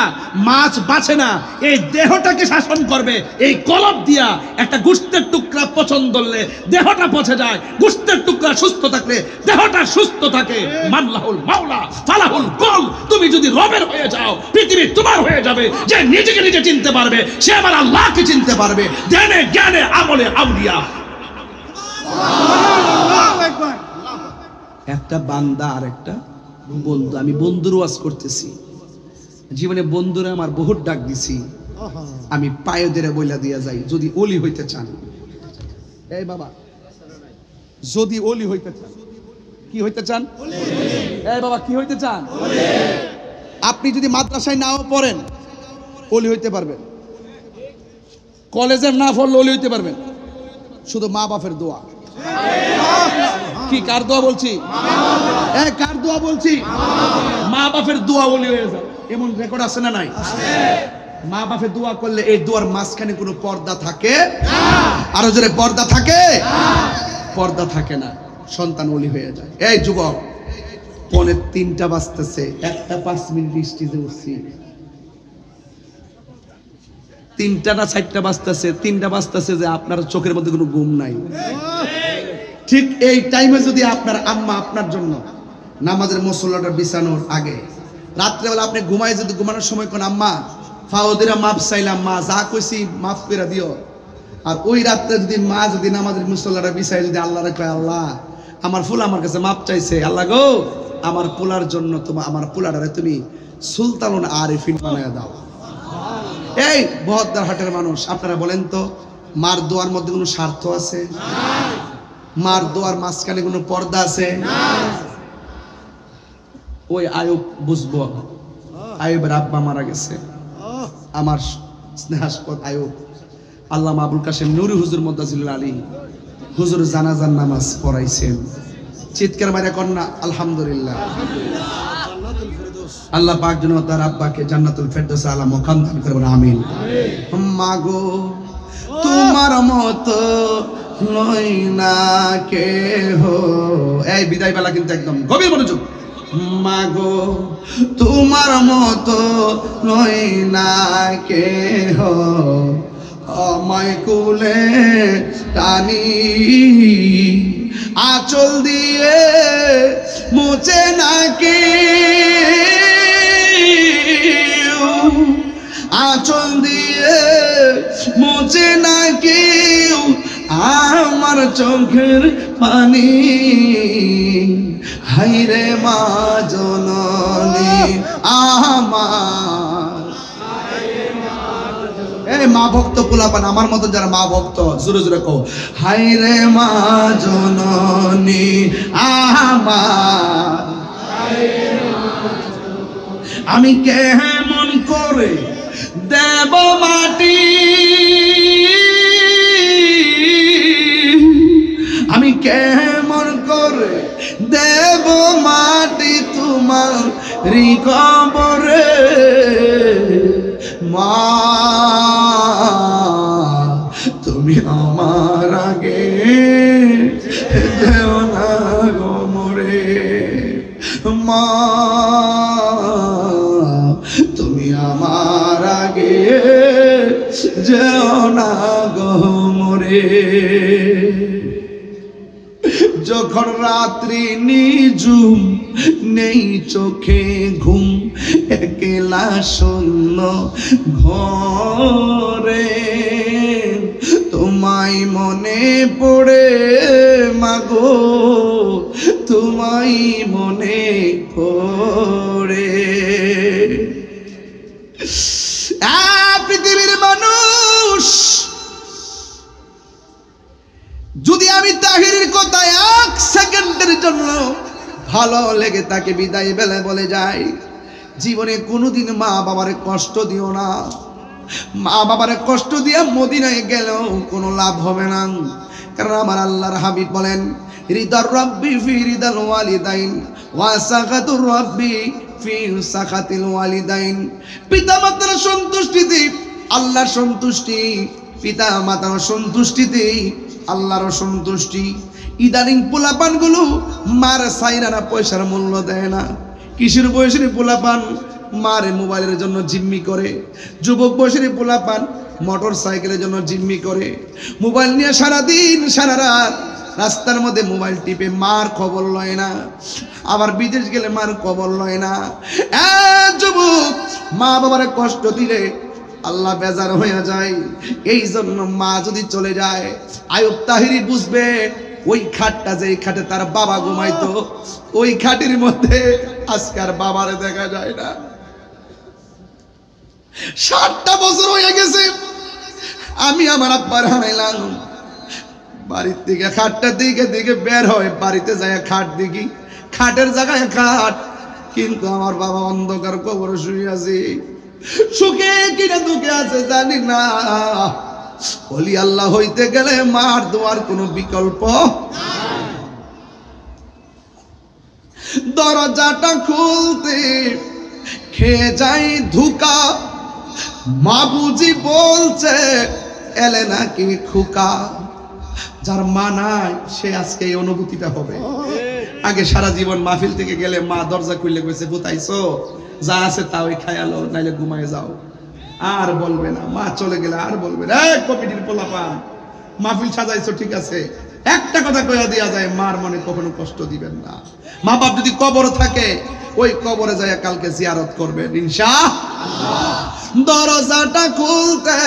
মাছ বাঁচে না। এই দেহটাকে শাসন করবে এই কলব দিয়া। একটা গোশতের টুকরা পছন্দ করলে দেহটা পচে যায়, গোশতের টুকরা সুস্থ থাকলে দেহটা সুস্থ থাকে। মাল্লাহুল মাওলা ফালাহুল কুল। তুমি যদি রবের হয়ে যাও, পৃথিবী তোমার হয়ে যাবে। যে নিজেকে নিজে চিনতে পারবে সে আবার আল্লাহকে চিনতে পারবে। জ্ঞানে জ্ঞানে আমলে আউলিয়া। একটা বান্দা আর একটা বন্ধু। আমি বন্ধুর ওয়াজ করতেছি, জীবনে বন্ধুরা আমার বহুত ডাক দিছি। আমি পায়ে ধরে বইলা দিয়া যাই, যদি ওলি হইতে চান, এই বাবা যদি ওলি হইতে চান, কি হইতে চান? এই বাবা কি হইতে চান? আপনি যদি মাদ্রাসায় নাও পড়েন ওলি হইতে পারবেন, কলেজে না পড়লে ওলি হইতে পারবেন। শুধু মা বাপের দোয়া। কি কার দোয়া বলছি? কার দোয়া বলছি? মা বাপের দোয়া ওলি হয়ে যায়। এমন রেকর্ড আছে না নাই? মা বাপের দোয়া করলে এই দোয়ার মাঝখানে কোনো পর্দা থাকে না। আরো জোরে পর্দা থাকে? পর্দা থাকে না, সন্তান ওলি হয়ে যায়। এই যুবক, 2:45 বাজতেছে, 1টা 5 মিনিট স্টেজে উঠছি, 3টা না 4টা বাজতেছে, 3টা বাজতেছে যে আপনার চোখের মধ্যে কোনো ঘুম নাই। ঠিক এই টাইমে যদি আপনার আম্মা আপনার জন্য নামাজের মুসল্লাটা বিছানোর আগে রাত্রেবেলা আপনি ঘুমায়, যদি ঘুমানোর সময় কোন আম্মা ফাওদিরা মাপ চাইলাম, মা যা কইছি মাফ করে দিও। আর ওই রাত্রে যদি মা যদি নামাজের মুসল্লাটা বিছাই যদি আল্লাহরে কয়, আল্লাহ আমার ফুল আমার কাছে মাপ চাইছে, আল্লাহ গো আমার পোলার জন্য তোমার আমার পোলাটারে তুমি সুলতানুল আরিফিন বানায় দাও। এই বহদ্দার হাটের মানুষ, আপনারা বলেন তো, মার দোয়ার মধ্যে কোনো স্বার্থ আছে? মার দোয়ার মাঝখানে কোনো পর্দা আছে? ওই আয়ুব বুঝবো, আয়ুবের আব্বা মারা গেছে, আমার স্নেহাস্পদ আয়ুব। আল্লামা আবুল কাশেম নুরি হুজুর মুদ্দাজিলুল আলী হুজুর জানাজার নামাজ পড়াইছেন। চিৎকার মারে কন্যা আলহামদুলিল্লাহ। আল্লাহ পাক যেন তার আব্বাকে জান্নাতুল ফেরদৌস আলা মুকাম দান করবেন, আমিন। মাগো তোমার মতো নই না কেহ। এই বিদায় বেলা কিন্তু একদম গভীর মনোযোগ। মাগো তোমার মতো নই না কেহ, আমায় কুলে টানি আঁচল দিয়ে মুছে নাকি, আঁচল দিয়ে মুছে নাকি আমার চোখের পানি। হাইরে মা জননী আমার। এই মা ভক্ত পোলাপান আমার মতো যারা মা ভক্ত, জোরে জোরে কও, হাইরে মা জননী আমার। আমি কেমন করে দেব মাটি, আমি কেমন করে দেব মাটি তোমার কবরে। মা তুমি আমার আগে যেও না গো মরে, মা তুমি আমার আগে যেও না গো মরে। যখন রাত্রি নিঝুম নেই চোখে ঘুম একলা শূন্য ঘরে তোমায় মনে পড়ে মাগো তোমায় মনে পড়ে পৃথিবীর মানুষ যদি আমি তাহিরের কথা এক সেকেন্ডের জন্য ভালো লেগে তাকে বিদায় বেলা বলে যাই জীবনে কোনোদিন মা বাবারে কষ্ট দিও না মা বাবারে কষ্ট দিয়ে মদিনায় গেলেও কোনো লাভ হবে না কারণ আমার আল্লাহর হাবিব বলেন রিদার রাব্বি ফি রিদাল ওয়ালিদাইন ওয়া সাখাতুর রাব্বি ফি সাখাতিল ওয়ালিদাইন পিতা মাতার সন্তুষ্টিতে আল্লাহর সন্তুষ্টি পিতা মাতার সন্তুষ্টিতে আল্লাহর সন্তুষ্টি ইদানিং পোলাপান গুলো মার সাইরানা পয়সার মূল্য দেয় না কিশোর বয়সের পোলাপান মারে মোবাইলের জন্য জিম্মি করে যুবক বয়সের পোলাপান মোটর সাইকেলের জন্য জিম্মি করে মোবাইল নিয়ে সারাদিন সারা রাত রাস্তার মধ্যে মোবাইল টিপে মার খবর লয় না আবার বিদেশ গেলে মার খবর লয় না যুবক মা বাবারে কষ্ট দিলে আল্লাহ বেজার হয়ে যায় এই জন্য মা যদি চলে যায় আয়ুব তাহিরি বুঝবে ওই খাটটা যে খাটে তার বাবা ঘুমাইতো ওই খাটের মধ্যে আজকার বাবারে দেখা যায় না 60টা বছর হয়ে গেছে আমি আমার আব্বার হারাইলাম বাড়ির থেকে খাটটা দিকে বের হয় বাড়িতে যায় খাট দেখি খাটের জায়গায় খাট কিন্তু আমার বাবা অন্ধকার কবরে শুয়ে আছে সুখে কিনা দুঃখে আছে জানি না ওলি আল্লাহ হইতে গেলে মার দোয়ার কোনো বিকল্প দরজাটা খুলতে খেয়ে যাই ধুকা মা বুঝি বলছে এলে নাকি খুকা যার মা নাই সে আজকে এই অনুভূতিটা হবে আগে সারা জীবন মাহফিল থেকে গেলে মা দরজা খুললে কইছে বুতাইছো যা আছে তা ওই খায়ালো নাইলে ঘুমায় যাও আর বলবে না মা চলে গেলে আর বলবে না কমিটির পোলাপান মাহফিল সাজাইছো ঠিক আছে একটা কথা কইয়া দেয়া যায় মার মনে কখনো কষ্ট দিবেন না মা বাপ যদি কবর থাকে ওই কবরে যায় কালকে জিয়ারত করবেন ইনশাআল্লাহ দরজাটা খুলতে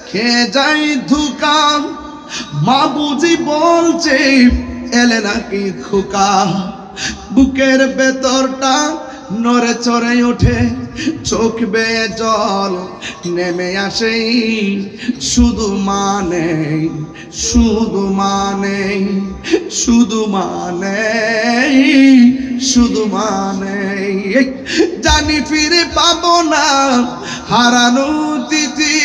খেয়ে যাই ধুকা মা বুঝি বলছে এলে নাকি খোকা বুকের ভেতরটা নড়ে চড়ে ওঠে চোখ বেয়ে জল নেমে আসে শুধু মানে শুধু মানে শুধু মানে শুধু মানে জানি ফিরে পাবো না হারানো তিথি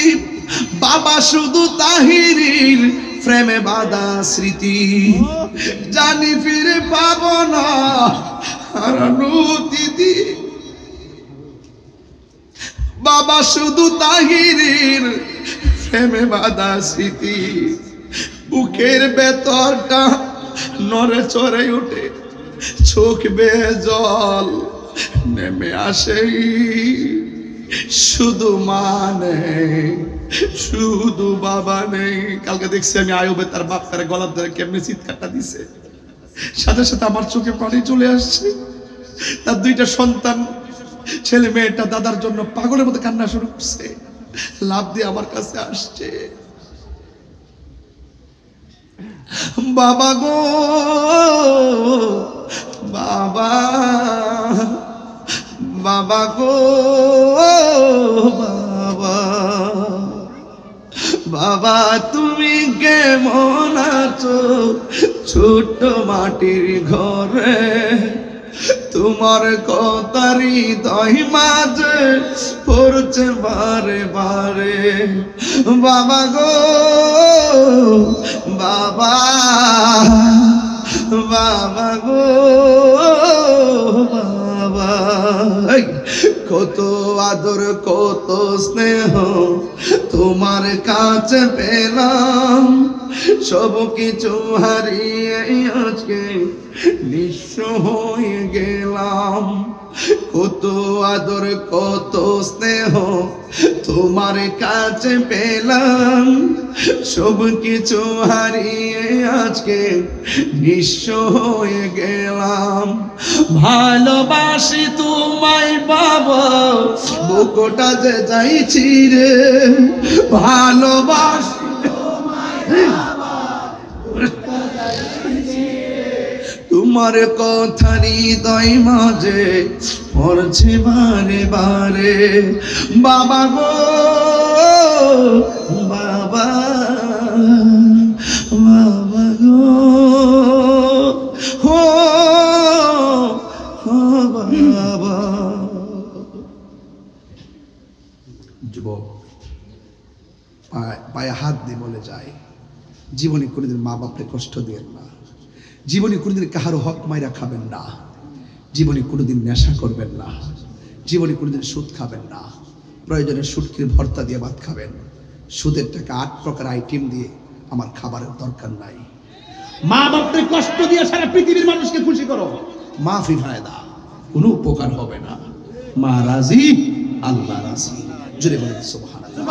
বাবা শুধু তাহিরির প্রেমে বাঁধা স্মৃতি জানি ফিরে পাবো না হারানো তিথি বাবা শুধু তাহিরির প্রেমে বাঁধা স্মৃতি বুকের ভেতরটা নড়ে চড়ে ওঠে চোখ বেয়ে জল নেমে আসে শুধু মানে শুধু বাবা নেই কালকে দেখছি আমি আয়ুবে তার বাপ তার গলার ধরে কেমনে চিৎকারটা দিছে সাথে সাথে আমার চোখে পানি চলে আসছে তার দুইটা সন্তান ছেলে মেয়েটা দাদার জন্য পাগলের মতো কান্না শুরু করছে লাভ দিয়ে আমার কাছে আসছে বাবা গো বাবা বাবা গো বাবা বাবা তুমি কেমন আছো ছোট্ট মাটির ঘরে তোমার কথারি দহি মাঝে পড়ছে বারে বারে বাবা গো বাবা বাবা গো বাবা কত আদর কত স্নেহ তোমার কাছে পেলাম সব কিছু হারিয়ে আজকে নিঃস্ব হয়ে গেলাম কত আদর কত স্নেহ তোমার কাছে পেলাম সব কিছু হারিয়ে আজকে নিঃস্ব হয়ে গেলাম। ভালোবাসি তোমায় বাবা, বুকটা যে চাইছি রে, ভালোবাসি তোমার কথা হৃদয় মাঝে পড়ছে বারে বারে। বাবা গো বাবা, বাবা গো হো বাবা। যুবক পায়ে হাত দিয়ে বলে যায়, জীবনে কোনোদিন মা বাপকে কষ্ট দিয়েন না, জীবনে কোনোদিন কাহারও হক মাইরা খাবেন না, জীবনে কোনোদিন নেশা করবেন না, জীবনে কোনোদিন সুদ খাবেন না। প্রয়োজনে সুটকির ভর্তা দিয়ে ভাত খাবেন, সুদের টাকা 8 প্রকার আইটেম দিয়ে আমার খাবারের দরকার নাই। মা বাপকে কষ্ট দিয়ে সারা পৃথিবীর মানুষকে খুশি করো, মাফি ফায়দা, কোনো উপকার হবে না। মা রাজি, আল্লাহ রাজি। জোরে বলেন সুবহানাল্লাহ।